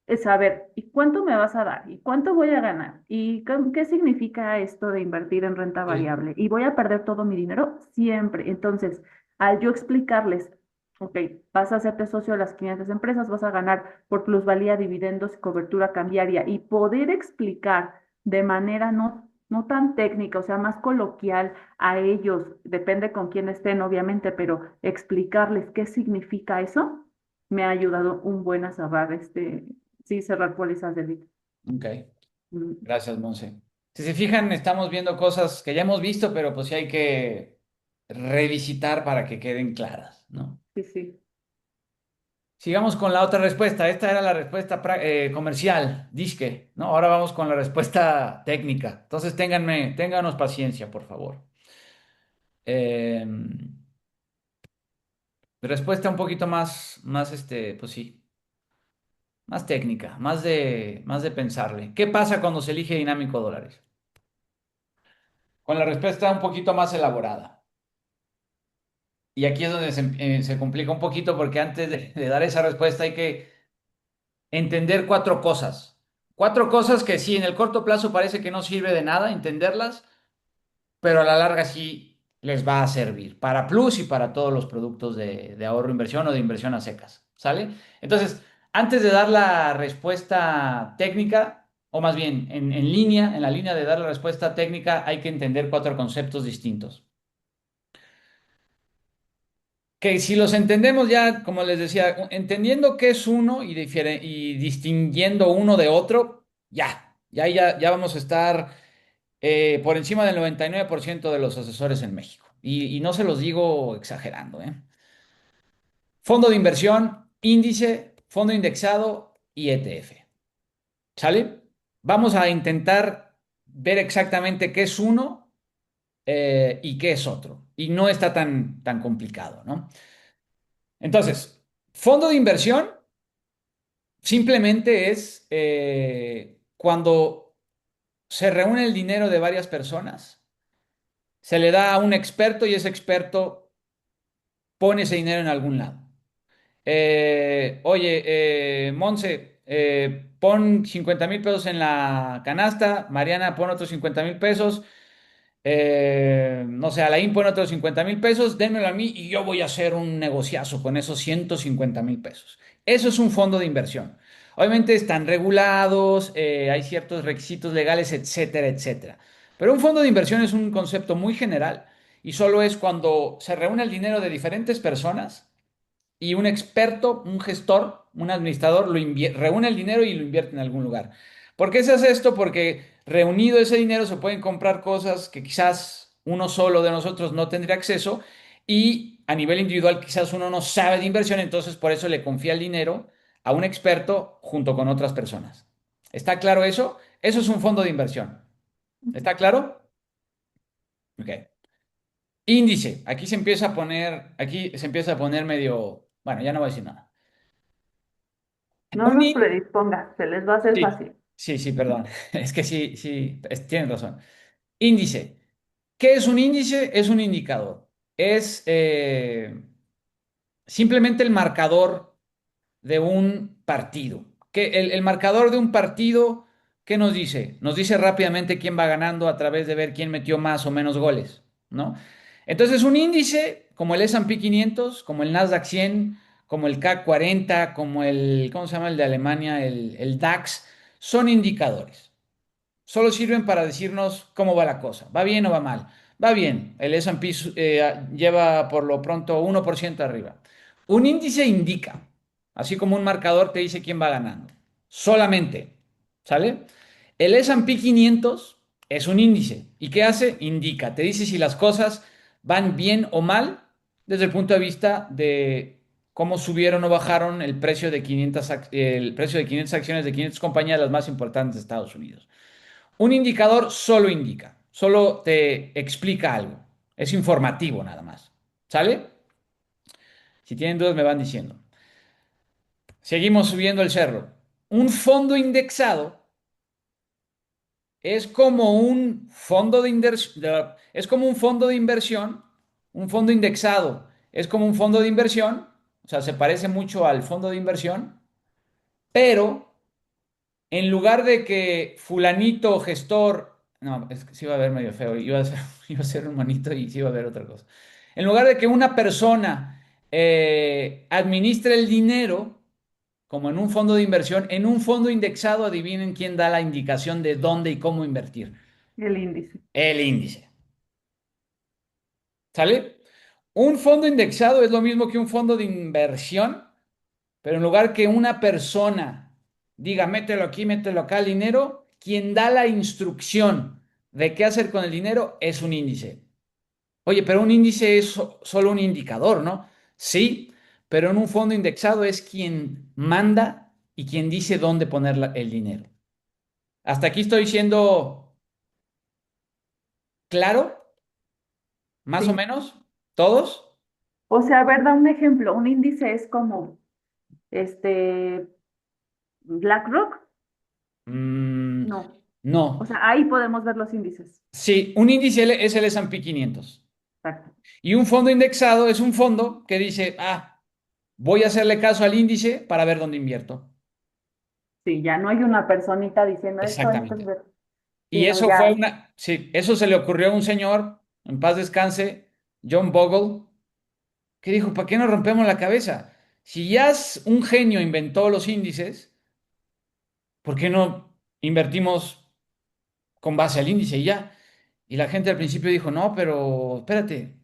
es saber, ¿y cuánto me vas a dar? ¿Y cuánto voy a ganar? ¿Y qué significa esto de invertir en renta Sí. variable? ¿Y voy a perder todo mi dinero? Siempre. Entonces, al yo explicarles, ok, vas a hacerte socio de las 500 empresas, vas a ganar por plusvalía, dividendos y cobertura cambiaria y poder explicar de manera no tan técnica, o sea, más coloquial a ellos, depende con quién estén, obviamente, pero explicarles qué significa eso me ha ayudado un buen a cerrar sí, cerrar pólizas de vida. Ok, Mm, gracias, Monse. Si se fijan, estamos viendo cosas que ya hemos visto, pero pues sí hay que revisitar para que queden claras, ¿no? sí, sí. Sigamos con la otra respuesta. Esta era la respuesta comercial, disque, ¿no? Ahora vamos con la respuesta técnica. Entonces, ténganos paciencia, por favor. Eh, Respuesta un poquito pues sí, más técnica, más de pensarle. ¿Qué pasa cuando se elige dinámico dólares? Con la respuesta un poquito más elaborada. Y aquí es donde se complica un poquito porque antes de dar esa respuesta hay que entender cuatro cosas. Cuatro cosas que sí, en el corto plazo parece que no sirve de nada entenderlas, pero a la larga sí les va a servir para Plus y para todos los productos de ahorro inversión o de inversión a secas. ¿Sale? Entonces, antes de dar la respuesta técnica, o más bien en línea, en la línea de dar la respuesta técnica, hay que entender cuatro conceptos distintos. Que si los entendemos ya, como les decía, entendiendo qué es uno y distinguiendo uno de otro, ya vamos a estar por encima del 99% de los asesores en México. Y no se los digo exagerando, ¿eh? Fondo de inversión, índice, fondo indexado y ETF. ¿Sale? Vamos a intentar ver exactamente qué es uno y qué es otro. Y no está tan complicado, ¿no? Entonces, fondo de inversión simplemente es cuando se reúne el dinero de varias personas, se le da a un experto y ese experto pone ese dinero en algún lado. Oye, Monse, pon 50,000 pesos en la canasta, Mariana, pon otros 50,000 pesos, no sé, Alain pone otros 50,000 pesos, dénmelo a mí y yo voy a hacer un negociazo con esos 150,000 pesos. Eso es un fondo de inversión. Obviamente están regulados, hay ciertos requisitos legales, etcétera, etcétera. Pero un fondo de inversión es un concepto muy general y solo es cuando se reúne el dinero de diferentes personas y un experto, un gestor, un administrador, reúne el dinero y lo invierte en algún lugar. ¿Por qué se hace esto? Porque reunido ese dinero se pueden comprar cosas que quizás uno solo de nosotros no tendría acceso y a nivel individual quizás uno no sabe de inversión, entonces por eso le confía el dinero a un experto junto con otras personas. ¿Está claro eso? Eso es un fondo de inversión. ¿Está claro? Ok. Índice. Aquí se empieza a poner medio, bueno, ya no voy a decir nada. No Un los índice. predisponga, se les va a hacer Sí, fácil. sí, sí, perdón. Es que sí, sí, tienes razón. Índice. ¿Qué es un índice? Es un indicador. es simplemente el marcador de un partido. El marcador de un partido, ¿qué nos dice? Nos dice rápidamente quién va ganando a través de ver quién metió más o menos goles, ¿no? Entonces, un índice como el S&P 500, como el Nasdaq 100, como el CAC 40, como el, ¿cómo se llama el de Alemania? El DAX, son indicadores. Solo sirven para decirnos cómo va la cosa. ¿Va bien o va mal? Va bien. El S&P lleva por lo pronto 1% arriba. Un índice indica, así como un marcador te dice quién va ganando. Solamente. ¿Sale? El S&P 500 es un índice. ¿Y qué hace? Indica. Te dice si las cosas van bien o mal desde el punto de vista de cómo subieron o bajaron el precio de 500, el precio de 500 acciones de 500 compañías las más importantes de Estados Unidos. Un indicador solo indica, solo te explica algo. Es informativo nada más. ¿Sale? Si tienen dudas me van diciendo. Seguimos subiendo el cerro. Un fondo indexado es como un fondo es como un fondo de inversión, un fondo indexado es como un fondo de inversión, o sea, se parece mucho al fondo de inversión, pero en lugar de que fulanito gestor, no, es que se iba a ver medio feo, iba a ser un manito y se iba a ver otra cosa. En lugar de que una persona administre el dinero, como en un fondo de inversión, en un fondo indexado, adivinen quién da la indicación de dónde y cómo invertir. El índice. El índice. ¿Sale? Un fondo indexado es lo mismo que un fondo de inversión, pero en lugar que una persona diga, mételo aquí, mételo acá el dinero, quien da la instrucción de qué hacer con el dinero es un índice. Oye, pero un índice es solo un indicador, ¿no? Sí, pero en un fondo indexado es quien manda y quien dice dónde poner el dinero. Hasta aquí estoy siendo claro, más o Sí. menos, todos. O sea, a ver, da un ejemplo. Un índice es como, este, BlackRock. Mm, No. O no. sea, ahí podemos ver los índices. Sí, un índice es el S&P 500. Exacto. Y un fondo indexado es un fondo que dice, voy a hacerle caso al índice para ver dónde invierto. Sí, ya no hay una personita diciendo esto es Exactamente. ver, Y sino eso fue ya. sí, eso se le ocurrió a un señor, en paz descanse, John Bogle, que dijo, ¿para qué nos rompemos la cabeza? Si ya un genio inventó los índices, ¿por qué no invertimos con base al índice y ya? Y la gente al principio dijo, no, pero espérate,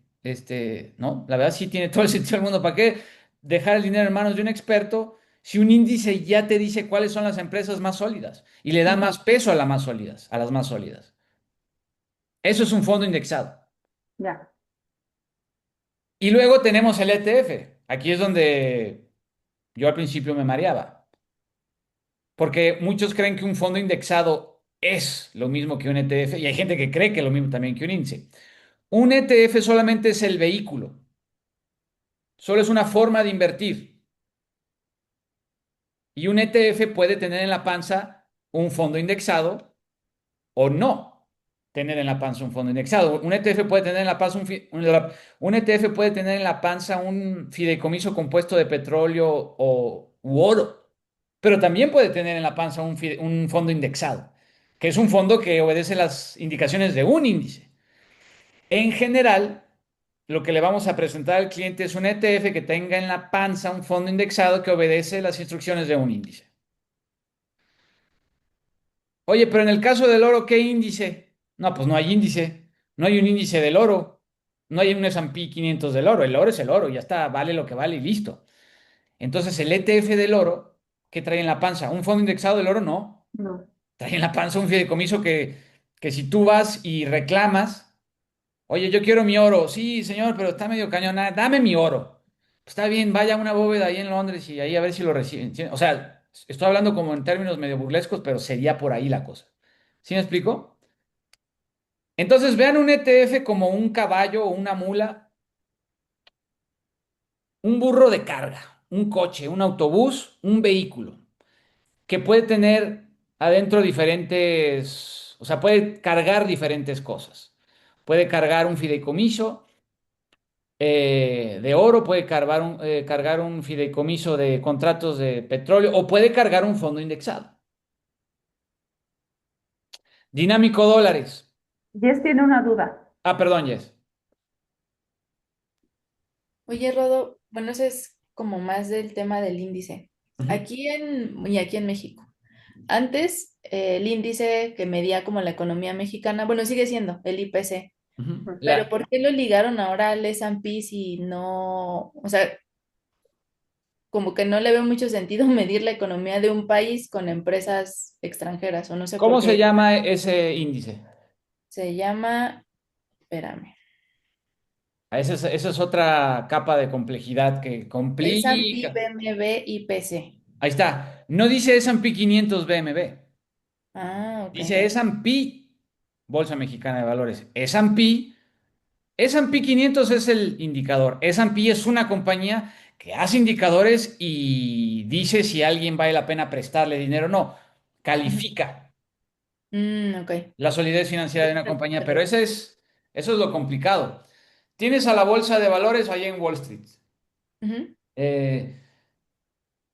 no, la verdad sí tiene todo el sentido del mundo. ¿Para qué dejar el dinero en manos de un experto si un índice ya te dice cuáles son las empresas más sólidas y le da más Ujú. peso a las más sólidas, a las más sólidas? Eso es un fondo indexado. Ya. Y luego tenemos el ETF. Aquí es donde yo al principio me mareaba, porque muchos creen que un fondo indexado es lo mismo que un ETF y hay gente que cree que es lo mismo también que un índice. Un ETF solamente es el vehículo, solo es una forma de invertir. Y un ETF puede tener en la panza un fondo indexado o no tener en la panza un fondo indexado. Un ETF puede tener en la panza un ETF puede tener en la panza un fideicomiso compuesto de petróleo u oro, pero también puede tener en la panza un fondo indexado, que es un fondo que obedece las indicaciones de un índice. En general, lo que le vamos a presentar al cliente es un ETF que tenga en la panza un fondo indexado que obedece las instrucciones de un índice. Oye, pero en el caso del oro, ¿qué índice? No, pues no hay índice. No hay un índice del oro. No hay un S&P 500 del oro. El oro es el oro, ya está, vale lo que vale y listo. Entonces, el ETF del oro, ¿qué trae en la panza? ¿Un fondo indexado del oro? No. No. Trae en la panza un fideicomiso que si tú vas y reclamas, oye, yo quiero mi oro. Sí, señor, pero está medio cañón. Dame mi oro. Pues está bien, vaya a una bóveda ahí en Londres y ahí a ver si lo reciben. ¿Sí? O sea, estoy hablando como en términos medio burlescos, pero sería por ahí la cosa. ¿Sí me explico? Entonces vean un ETF como un caballo o una mula, un burro de carga, un coche, un autobús, un vehículo, que puede tener adentro diferentes, o sea, puede cargar diferentes cosas. Puede cargar un fideicomiso, de oro, puede cargar un fideicomiso de contratos de petróleo o puede cargar un fondo indexado. Dinámico dólares. Jess tiene una duda. Ah, perdón, Jess. Oye, Rodo, bueno, eso es como más del tema del índice. Ujú, Y aquí en México. Antes, el índice que medía como la economía mexicana, bueno, sigue siendo el IPC, ujú. pero ¿por qué lo ligaron ahora al S&P si no, o sea, como que no le veo mucho sentido medir la economía de un país con empresas extranjeras, o no sé por ¿Cómo se qué llama ese índice? se llama, espérame, Esa es otra capa de complejidad que S&P complica. BMB IPC. Ahí está. No dice S&P 500 BMB. Ah, ok. Dice S&P, Bolsa Mexicana de Valores. S&P 500 es el indicador. S&P es una compañía que hace indicadores y dice si a alguien vale la pena prestarle dinero o no. Ujú. Califica Ok. la solidez financiera de una compañía, pero Perfecto. eso es lo complicado. Tienes a la bolsa de valores allá en Wall Street. Ujú, Eh,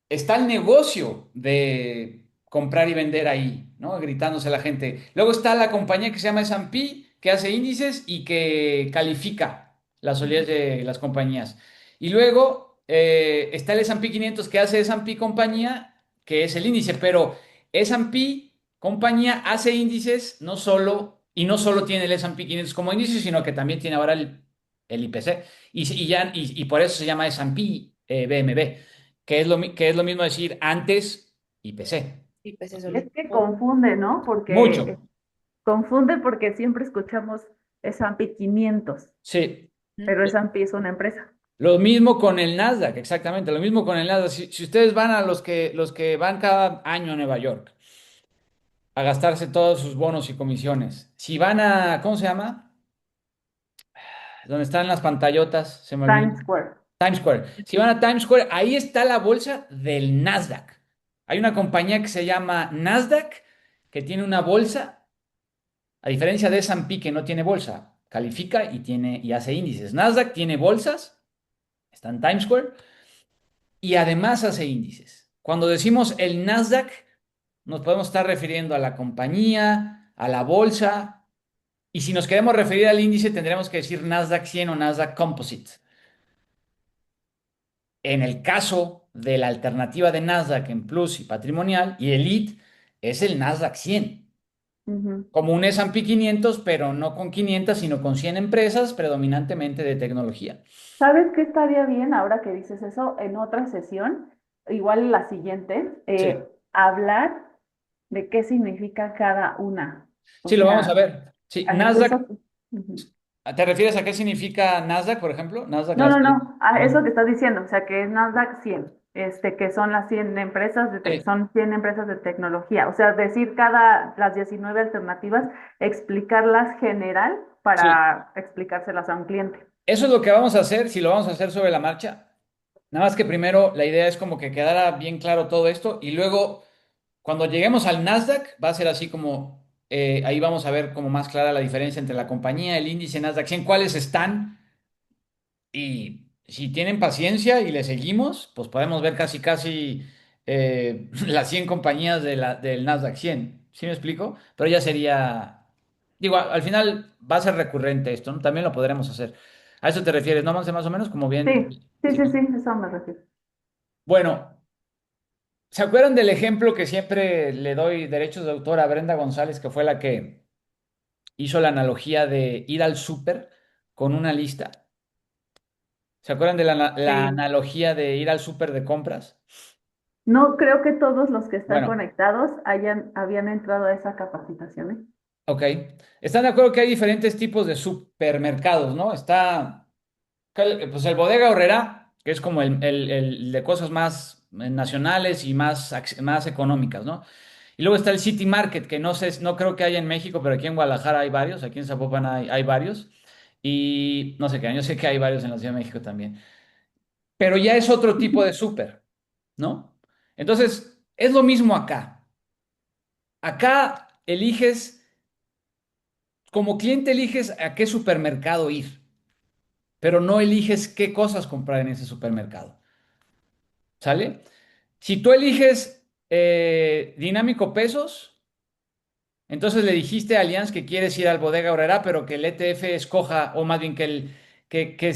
Está el negocio de comprar y vender ahí, ¿no? Gritándose a la gente. Luego está la compañía que se llama S&P, que hace índices y que califica la solidez ujú, de las compañías. Y luego está el S&P 500 que hace S&P compañía, que es el índice, pero S&P compañía hace índices no solo tiene el S&P 500 como índice, sino que también tiene ahora el IPC. Y por eso se llama S&P BMB que es lo mismo decir antes y PC. IPC Es solito. que confunde, ¿no? Mucho, Porque confunde porque siempre escuchamos S&P 500, sí. Ujú. pero S&P es una empresa. Lo mismo con el Nasdaq, exactamente, lo mismo con el Nasdaq. Si ustedes van a los que van cada año a Nueva York a gastarse todos sus bonos y comisiones, si van a, ¿cómo se llama? Donde están las pantallotas, se me olvidó. Times Square. Times Square. Si van a Times Square, ahí está la bolsa del Nasdaq. Hay una compañía que se llama Nasdaq, que tiene una bolsa. A diferencia de S&P que no tiene bolsa, califica y hace índices. Nasdaq tiene bolsas, está en Times Square y además hace índices. Cuando decimos el Nasdaq, nos podemos estar refiriendo a la compañía, a la bolsa, y si nos queremos referir al índice, tendremos que decir Nasdaq 100 o Nasdaq Composite. En el caso de la alternativa de Nasdaq en Plus y Patrimonial y Elite, es el Nasdaq 100. Ujú. Como un S&P 500, pero no con 500, sino con 100 empresas, predominantemente de tecnología. ¿Sabes qué estaría bien ahora que dices eso en otra sesión? Igual en la siguiente, Sí, hablar de qué significa cada una. O sí, lo vamos a sea, ver. Sí, eso. Nasdaq, Ujú. ¿te refieres a qué significa Nasdaq, por ejemplo? Nasdaq, No, las... no, no, a Ah, eso que estás diciendo, o sea, que es Nasdaq 100, que son las 100 empresas sí, son 100 empresas de tecnología, o sea, decir las 19 alternativas, explicarlas general sí. para explicárselas a un cliente. Eso es lo que vamos a hacer, si lo vamos a hacer sobre la marcha. Nada más que primero la idea es como que quedara bien claro todo esto y luego cuando lleguemos al Nasdaq va a ser así como, ahí vamos a ver como más clara la diferencia entre la compañía, el índice Nasdaq 100, cuáles están. Y si tienen paciencia y le seguimos, pues podemos ver casi las 100 compañías del Nasdaq 100. ¿Sí me explico? Pero ya sería, digo, al final va a ser recurrente esto, ¿no? También lo podremos hacer. A eso te refieres, ¿no, Monse? Más o menos, como Sí, bien. sí, Sí. sí, sí, eso me refiero. Bueno, ¿se acuerdan del ejemplo que siempre le doy derechos de autor a Brenda González, que fue la que hizo la analogía de ir al súper con una lista? ¿Se acuerdan de la Sí. analogía de ir al súper de compras? No creo que todos los que están Bueno, conectados habían entrado a esa capacitación, ¿eh? ok. ¿Están de acuerdo que hay diferentes tipos de supermercados, ¿no? Está, pues el Bodega Aurrerá, que es como el de cosas más nacionales y más económicas, ¿no? Y luego está el City Market, que no sé, no creo que haya en México, pero aquí en Guadalajara hay varios, aquí en Zapopan hay varios. Y no sé qué, yo sé que hay varios en la Ciudad de México también. Pero ya es otro tipo de súper, ¿no? Entonces, es lo mismo acá. Acá como cliente eliges a qué supermercado ir, pero no eliges qué cosas comprar en ese supermercado. ¿Sale? Si tú eliges Dinámico Pesos, entonces le dijiste a Allianz que quieres ir al Bodega Aurrerá, pero que el ETF escoja, o más bien que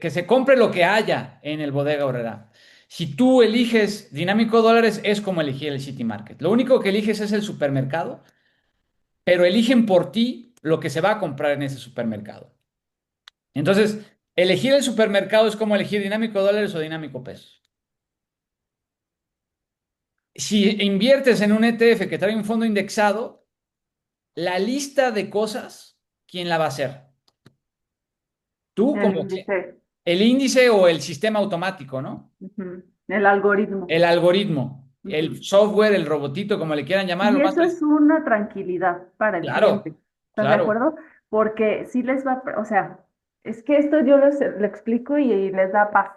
se compre lo que haya en el Bodega Aurrerá. Si tú eliges Dinámico Dólares, es como elegir el City Market. Lo único que eliges es el supermercado, pero eligen por ti lo que se va a comprar en ese supermercado. Entonces, elegir el supermercado es como elegir Dinámico Dólares o Dinámico Pesos. Si inviertes en un ETF que trae un fondo indexado, la lista de cosas, ¿quién la va a hacer? Tú El como índice, el índice o el sistema automático, ¿no? ujú, el algoritmo. El algoritmo, Ujú. el software, el robotito, como le quieran llamar, lo Y más eso es una tranquilidad para el claro, cliente. ¿Estás de claro. acuerdo? Porque sí les va, o sea, es que esto yo le explico y les da paz.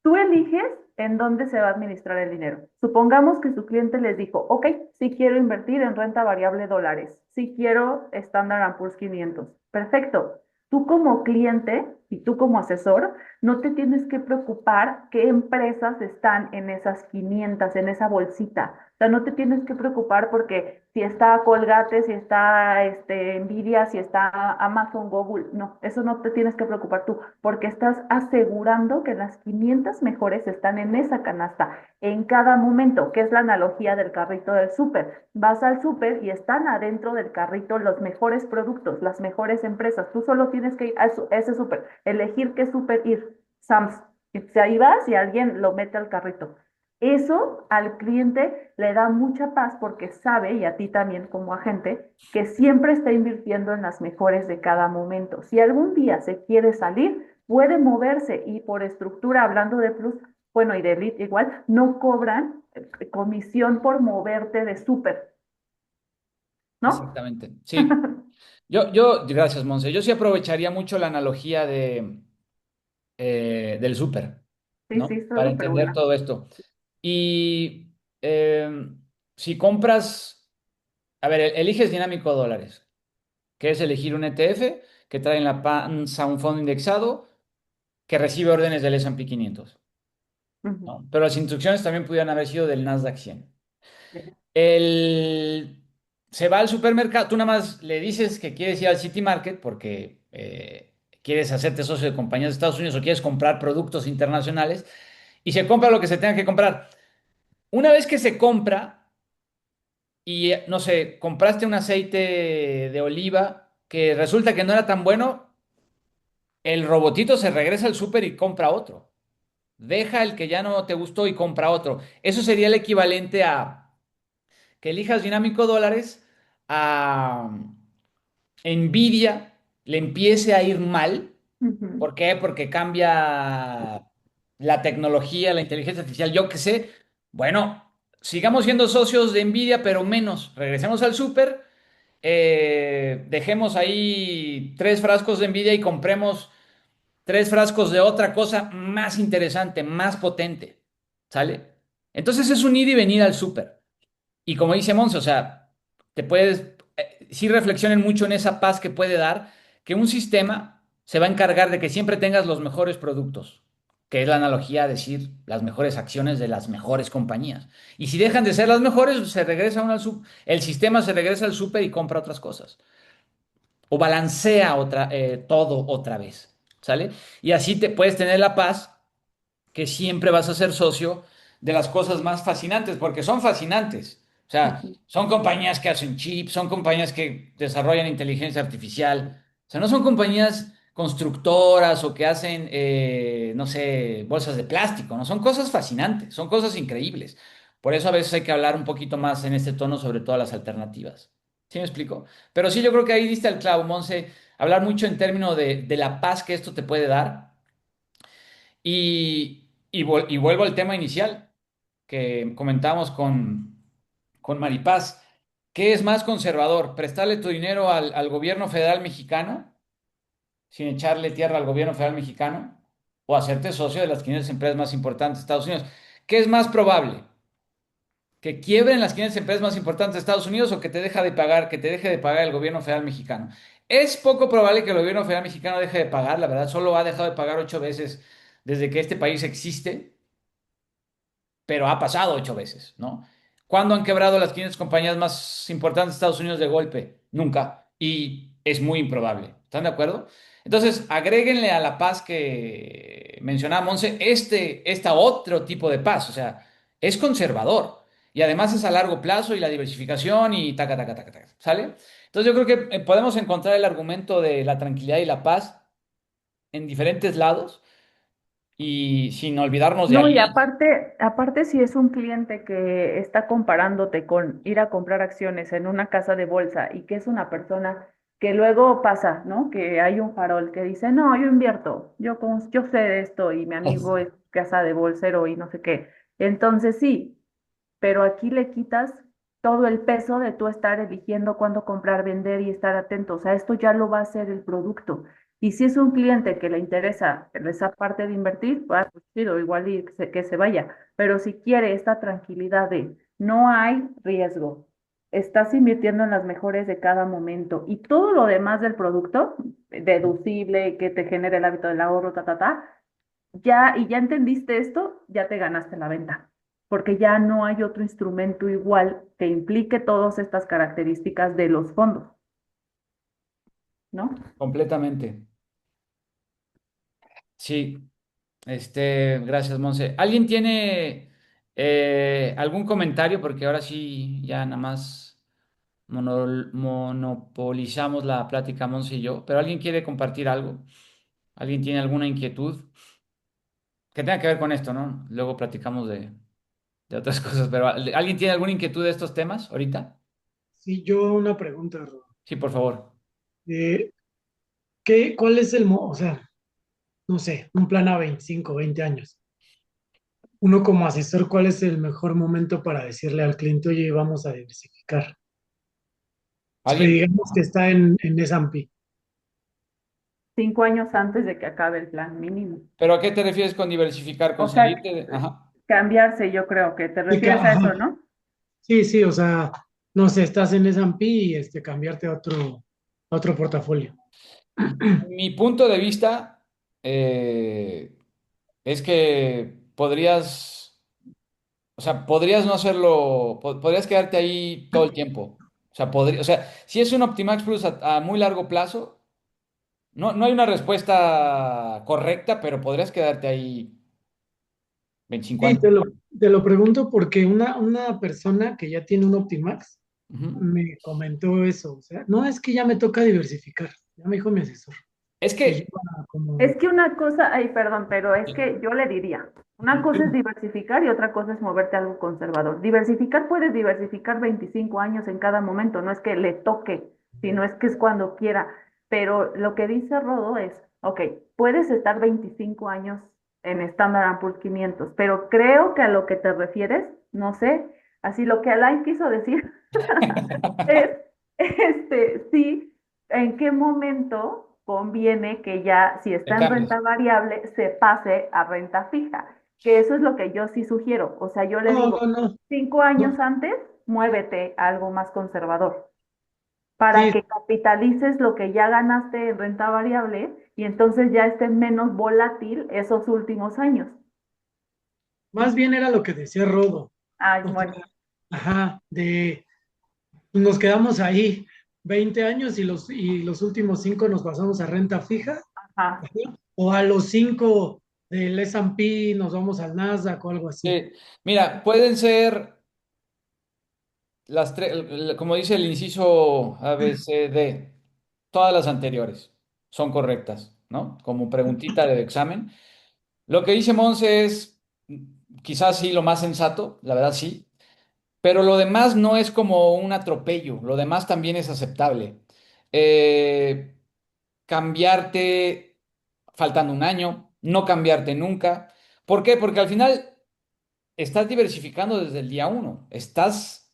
Tú eliges en dónde se va a administrar el dinero. Supongamos que su cliente les dijo, ok, sí quiero invertir en renta variable dólares, sí quiero Standard Poor's 500. Perfecto. Tú como cliente y tú como asesor, no te tienes que preocupar qué empresas están en esas 500, en esa bolsita. O sea, no te tienes que preocupar porque si está Colgate, si está Nvidia, si está Amazon, Google, no, eso no te tienes que preocupar tú, porque estás asegurando que las 500 mejores están en esa canasta en cada momento, que es la analogía del carrito del súper. Vas al súper y están adentro del carrito los mejores productos, las mejores empresas. Tú solo tienes que ir a ese súper, elegir qué súper ir. Sam's. Y pues ahí vas y alguien lo mete al carrito. Eso al cliente le da mucha paz porque sabe, y a ti también como agente, que siempre está invirtiendo en las mejores de cada momento. Si algún día se quiere salir, puede moverse y por estructura, hablando de Plus, bueno, y de Elite igual, no cobran comisión por moverte de súper, ¿no? Exactamente. Sí. Gracias, Monse. Yo sí aprovecharía mucho la analogía del súper, Sí, sí, ¿no? está Para súper entender buena. todo esto. Y si compras, a ver, eliges Dinámico Dólares, que es elegir un ETF que trae en la panza un fondo indexado que recibe órdenes del S&P 500, Ujú. ¿no? Pero las instrucciones también pudieran haber sido del Nasdaq 100. El, Se va al supermercado, tú nada más le dices que quieres ir al City Market porque quieres hacerte socio de compañías de Estados Unidos o quieres comprar productos internacionales y se compra lo que se tenga que comprar. Una vez que se compra y, no sé, compraste un aceite de oliva que resulta que no era tan bueno, el robotito se regresa al súper y compra otro. Deja el que ya no te gustó y compra otro. Eso sería el equivalente a que elijas Dinámico Dólares, a Nvidia le empiece a ir mal. Ujú, ¿Por qué? Porque cambia la tecnología, la inteligencia artificial, yo qué sé. Bueno, sigamos siendo socios de Nvidia, pero menos. Regresemos al súper, dejemos ahí 3 frascos de Nvidia y compremos 3 frascos de otra cosa más interesante, más potente. ¿Sale? Entonces es un ir y venir al súper. Y como dice Monse, o sea, te puedes, sí reflexionen mucho en esa paz que puede dar, que un sistema se va a encargar de que siempre tengas los mejores productos, que es la analogía a decir las mejores acciones de las mejores compañías. Y si dejan de ser las mejores, se regresa uno el sistema se regresa al súper y compra otras cosas. O balancea todo otra vez. ¿Sale? Y así te puedes tener la paz que siempre vas a ser socio de las cosas más fascinantes, porque son fascinantes. O sea, ujú. son compañías que hacen chips, son compañías que desarrollan inteligencia artificial. O sea, no son compañías constructoras o que hacen, no sé, bolsas de plástico, ¿no? Son cosas fascinantes, son cosas increíbles. Por eso a veces hay que hablar un poquito más en este tono sobre todas las alternativas. ¿Sí me explico? Pero sí, yo creo que ahí diste al clavo, Monse, hablar mucho en términos de la paz que esto te puede dar y vuelvo al tema inicial que comentamos con Maripaz. ¿Qué es más conservador? ¿Prestarle tu dinero al gobierno federal mexicano sin echarle tierra al gobierno federal mexicano? ¿O hacerte socio de las 500 empresas más importantes de Estados Unidos? ¿Qué es más probable? ¿Que quiebren las 500 empresas más importantes de Estados Unidos o que te deje de pagar el gobierno federal mexicano? Es poco probable que el gobierno federal mexicano deje de pagar, la verdad, solo ha dejado de pagar 8 veces desde que este país existe, pero ha pasado 8 veces, ¿no? ¿Cuándo han quebrado las 500 compañías más importantes de Estados Unidos de golpe? Nunca. Y es muy improbable. ¿Están de acuerdo? Entonces, agréguenle a la paz que mencionaba Monse, esta otro tipo de paz, o sea, es conservador. Y además es a largo plazo y la diversificación y taca, taca, taca, taca. ¿Sale? Entonces yo creo que podemos encontrar el argumento de la tranquilidad y la paz en diferentes lados y sin olvidarnos de No, y alianzas. aparte si es un cliente que está comparándote con ir a comprar acciones en una casa de bolsa y que es una persona que luego pasa, ¿no? Que hay un farol que dice, no, yo invierto, yo sé de esto y mi amigo es casa de bolsero y no sé qué. Entonces sí, pero aquí le quitas todo el peso de tú estar eligiendo cuándo comprar, vender y estar atento. O sea, esto ya lo va a hacer el producto. Y si es un cliente que le interesa esa parte de invertir, pues chido, igual y que se vaya. Pero si quiere esta tranquilidad de no hay riesgo, estás invirtiendo en las mejores de cada momento y todo lo demás del producto, deducible, que te genere el hábito del ahorro, ya, y ya entendiste esto, ya te ganaste la venta, porque ya no hay otro instrumento igual que implique todas estas características de los fondos, ¿no? Completamente. Sí, gracias, Monse. ¿Alguien tiene algún comentario? Porque ahora sí, ya nada más monopolizamos la plática, Monse y yo. Pero ¿alguien quiere compartir algo? ¿Alguien tiene alguna inquietud? Que tenga que ver con esto, ¿no? Luego platicamos de otras cosas, pero ¿alguien tiene alguna inquietud de estos temas ahorita? Sí, yo una pregunta, Ro. Sí, por favor. Eh, ¿Cuál es o sea, no sé, un plan a 25, 20 años? Uno como asesor, ¿cuál es el mejor momento para decirle al cliente, oye, vamos a diversificar? O sea, ¿Alguien? digamos que está en S&P. 5 años antes de que acabe el plan mínimo. ¿Pero a qué te refieres con diversificar? ¿Con O sea, salirte de... Ajá. cambiarse, yo creo que te Sí, refieres a eso, ¿no? sí, sí, o sea, no sé, estás en S&P y cambiarte a otro portafolio. Mi punto de vista eh, es que podrías no hacerlo, podrías quedarte ahí todo el tiempo. O sea, si es un Optimax Plus a muy largo plazo, no hay una respuesta correcta, pero podrías quedarte ahí 25 Sí, años. te lo pregunto porque una persona que ya tiene un Optimax Ujú. me comentó eso. O sea, no es que ya me toca diversificar, ya me dijo mi asesor, Es que que, lleva como... Es que una cosa, ay, perdón, pero es que yo le diría, una cosa es diversificar y otra cosa es moverte a algo conservador. Diversificar puedes diversificar 25 años en cada momento, no es que le toque, sino es que es cuando quiera. Pero lo que dice Rodo es, ok, puedes estar 25 años en Standard Poor's 500, pero creo que a lo que te refieres, no sé, así lo que Alain quiso decir es, sí, en qué momento conviene que ya, si te está en cambias. renta variable, se pase a renta fija, que eso es lo que yo sí sugiero. O sea, yo le No, digo, no, no, 5 años no. antes, muévete a algo más conservador, para Sí, que capitalices lo que ya ganaste en renta variable y entonces ya esté menos volátil esos últimos años. más bien era lo que decía Rodo. Ay, O sea, bueno, ajá, nos quedamos ahí 20 años y los últimos 5 nos pasamos a renta fija, ajá. o a los 5 del S&P nos vamos al Nasdaq o algo así. Mira, pueden ser las tres, como dice el inciso A, B, C, D, todas las anteriores son correctas, ¿no? Como preguntita de examen. Lo que dice Monse es quizás sí lo más sensato, la verdad sí, pero lo demás no es como un atropello, lo demás también es aceptable. Eh, Cambiarte faltando un año, no cambiarte nunca. ¿Por qué? Porque al final estás diversificando desde el día uno, estás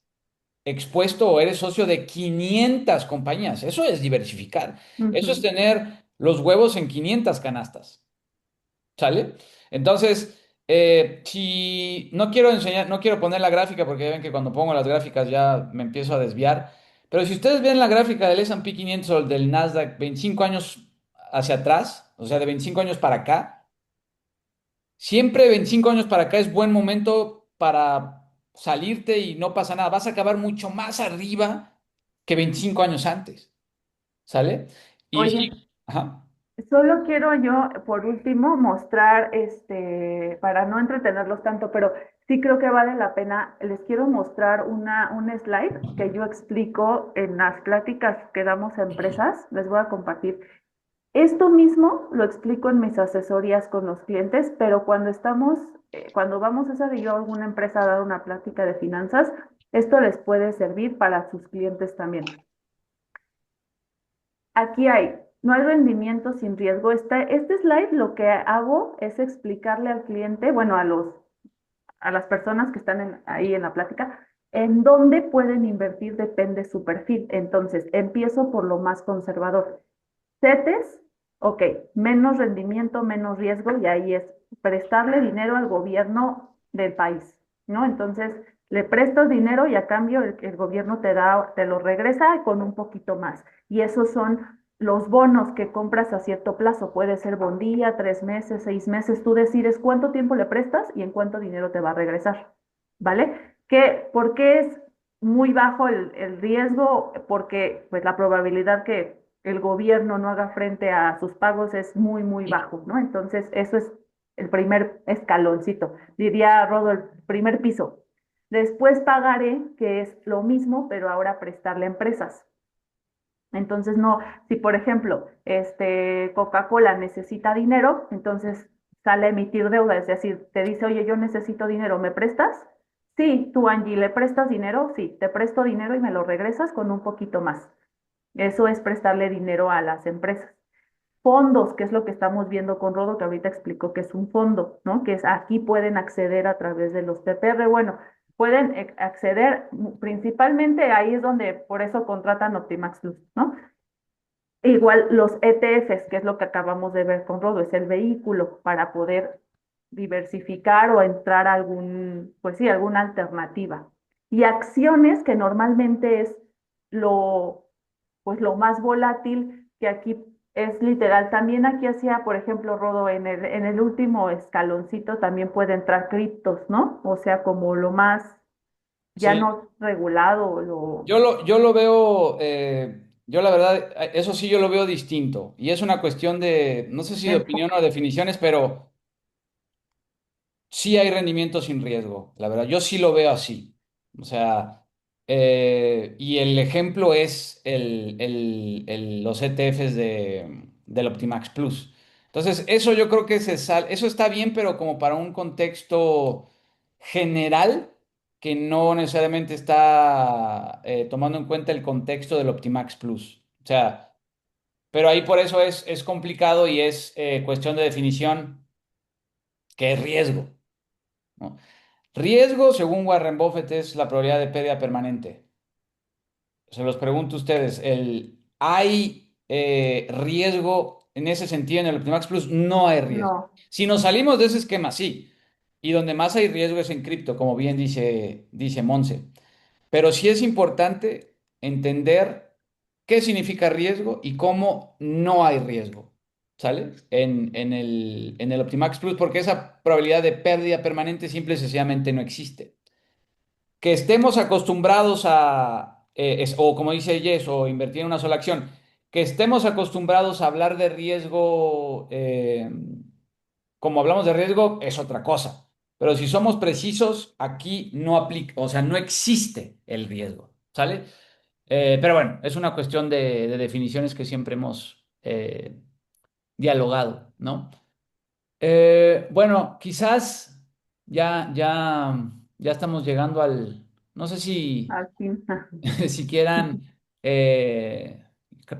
expuesto o eres socio de 500 compañías, eso es diversificar, eso es Ujú. tener los huevos en 500 canastas. ¿Sale? Entonces, si no quiero enseñar, no quiero poner la gráfica porque ya ven que cuando pongo las gráficas ya me empiezo a desviar, Pero si ustedes ven la gráfica del S&P 500 o del Nasdaq 25 años hacia atrás, o sea, de 25 años para acá, siempre 25 años para acá es buen momento para salirte y no pasa nada. Vas a acabar mucho más arriba que 25 años antes, ¿sale? Y Oye, sí, ajá. solo quiero yo, por último, mostrar, para no entretenerlos tanto, pero sí creo que vale la pena, les quiero mostrar un slide que yo explico en las pláticas que damos a empresas, les voy a compartir. Esto mismo lo explico en mis asesorías con los clientes, pero cuando vamos a hacer yo a alguna empresa a dar una plática de finanzas, esto les puede servir para sus clientes también. Aquí no hay rendimiento sin riesgo. Este slide lo que hago es explicarle al cliente, bueno, a las personas que están ahí en la plática, en dónde pueden invertir depende su perfil. Entonces, empiezo por lo más conservador. CETES, ok, menos rendimiento, menos riesgo, y ahí es prestarle dinero al gobierno del país, ¿no? Entonces, le prestas dinero y a cambio el gobierno te lo regresa con un poquito más. Y esos son los bonos que compras a cierto plazo. Puede ser bondía, 3 meses, 6 meses. Tú decides cuánto tiempo le prestas y en cuánto dinero te va a regresar, ¿vale? ¿Por qué es muy bajo el riesgo? Porque pues la probabilidad que el gobierno no haga frente a sus pagos es muy, muy bajo, ¿no? Entonces, eso es el primer escaloncito, diría Rodolfo, primer piso. Después pagaré, que es lo mismo, pero ahora prestarle a empresas. Entonces, no, si por ejemplo, Coca-Cola necesita dinero, entonces sale a emitir deuda, es decir, te dice, oye, yo necesito dinero, ¿me prestas? Sí, tú, Angie, ¿le prestas dinero? Sí, te presto dinero y me lo regresas con un poquito más. Eso es prestarle dinero a las empresas. Fondos, que es lo que estamos viendo con Rodo, que ahorita explicó que es un fondo, ¿no? Que es aquí pueden acceder a través de los TPR. Bueno, pueden acceder principalmente ahí es donde por eso contratan Optimax Plus, ¿no? Igual los ETFs, que es lo que acabamos de ver con Rodo, es el vehículo para poder diversificar o entrar a pues sí, alguna alternativa. Y acciones, que normalmente es lo, pues lo más volátil, que aquí es literal. También aquí hacía, por ejemplo, Rodo, en el último escaloncito también puede entrar criptos, ¿no? O sea, como lo más ya Sí, no regulado, lo... yo lo veo, yo la verdad, eso sí yo lo veo distinto. Y es una cuestión de, no sé si de opinión o definiciones, pero sí hay rendimiento sin riesgo, la verdad. Yo sí lo veo así. O sea, y el ejemplo es los ETFs del Optimax Plus. Entonces, eso yo creo que eso está bien, pero como para un contexto general que no necesariamente está tomando en cuenta el contexto del Optimax Plus. O sea, pero ahí por eso es complicado y es cuestión de definición, que es riesgo, ¿no? Riesgo, según Warren Buffett, es la probabilidad de pérdida permanente. Se los pregunto a ustedes, ¿hay riesgo en ese sentido en el Optimax Plus? No hay riesgo. No, Si nos salimos de ese esquema, sí. Y donde más hay riesgo es en cripto, como bien dice Monse. Pero sí es importante entender qué significa riesgo y cómo no hay riesgo, ¿sale? En el Optimax Plus, porque esa probabilidad de pérdida permanente simple y sencillamente no existe. Que estemos acostumbrados o como dice Jess, o invertir en una sola acción, que estemos acostumbrados a hablar de riesgo, como hablamos de riesgo, es otra cosa. Pero si somos precisos, aquí no aplica, o sea, no existe el riesgo, ¿sale? Pero bueno, es una cuestión de definiciones que siempre hemos dialogado, ¿no? Bueno, quizás ya estamos llegando no sé si, al fin. si quieran,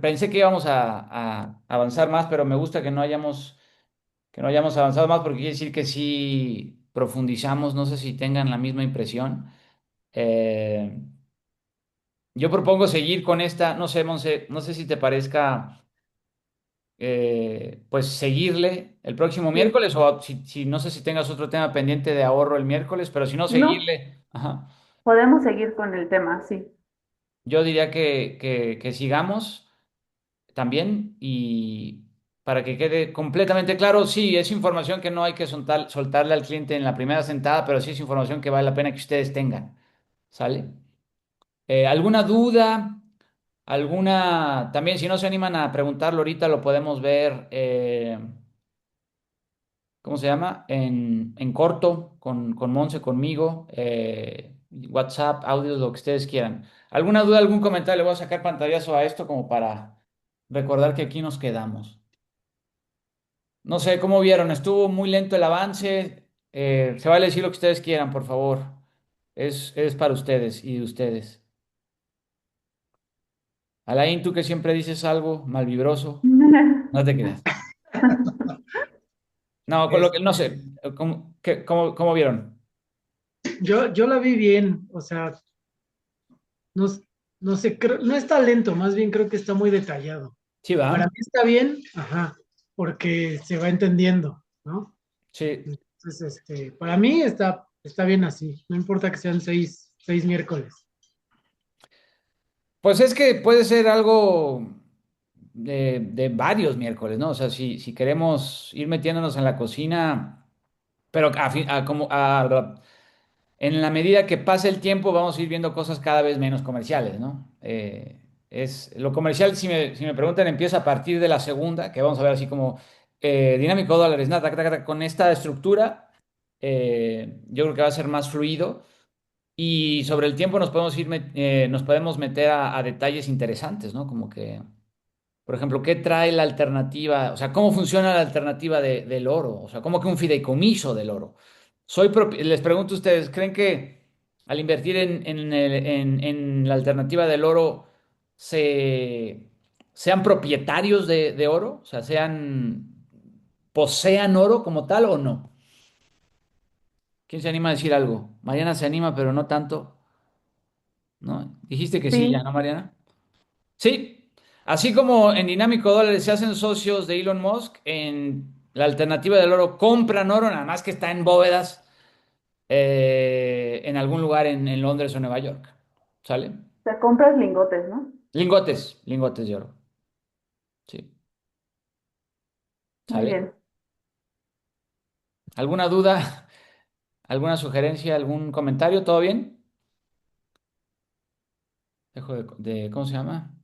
pensé que íbamos a avanzar más, pero me gusta que no hayamos avanzado más porque quiere decir que sí profundizamos, no sé si tengan la misma impresión. Eh, yo propongo seguir con esta, no sé, Monse, no sé si te parezca pues seguirle el próximo Sí, miércoles o si no sé si tengas otro tema pendiente de ahorro el miércoles, pero si no, no, seguirle. Ajá. podemos seguir con el tema, sí. Yo diría que sigamos también y para que quede completamente claro, sí, es información que no hay que soltarle al cliente en la primera sentada, pero sí es información que vale la pena que ustedes tengan. ¿Sale? ¿Alguna duda? ¿Alguna? También si no se animan a preguntarlo ahorita, lo podemos ver, ¿cómo se llama? En corto, con Monse, conmigo, WhatsApp, audios, lo que ustedes quieran. ¿Alguna duda, algún comentario? Le voy a sacar pantallazo a esto como para recordar que aquí nos quedamos. No sé, ¿cómo vieron? Estuvo muy lento el avance. Se vale decir lo que ustedes quieran, por favor. Es para ustedes y de ustedes. Alain, tú que siempre dices algo malvibroso, no te creas. No, con lo que no Este, sé, ¿cómo vieron? yo la vi bien, o sea, no, no sé, no está lento, más bien creo que está muy detallado. Sí, Para va. mí está bien, ajá, porque se va entendiendo, ¿no? Sí. Entonces, para mí está bien así, no importa que sean seis miércoles. Pues es que puede ser algo de varios miércoles, ¿no? O sea, si queremos ir metiéndonos en la cocina, pero en la medida que pase el tiempo vamos a ir viendo cosas cada vez menos comerciales, ¿no? Lo comercial, si me preguntan, empieza a partir de la segunda, que vamos a ver así como dinámico dólares, nada, tac, tac, tac, con esta estructura, yo creo que va a ser más fluido. Y sobre el tiempo nos podemos meter a detalles interesantes, ¿no? Como que, por ejemplo, ¿qué trae la alternativa? O sea, ¿cómo funciona la alternativa del oro? O sea, ¿cómo que un fideicomiso del oro? Les pregunto a ustedes, ¿creen que al invertir en la alternativa del oro sean propietarios de oro? O sea, posean oro como tal o no? ¿Quién se anima a decir algo? Mariana se anima, pero no tanto, ¿no? Dijiste que sí ya, Sí, ¿no, Mariana? Sí, así como en Dinámico Dólares se hacen socios de Elon Musk, en la alternativa del oro compran oro, nada más que está en bóvedas en algún lugar en Londres o Nueva York. ¿Sale? te compras lingotes, ¿no? Lingotes de oro. Sí. Muy ¿Sale? bien. ¿Alguna duda? ¿Alguna sugerencia? ¿Algún comentario? ¿Todo bien? Dejo ¿cómo se llama?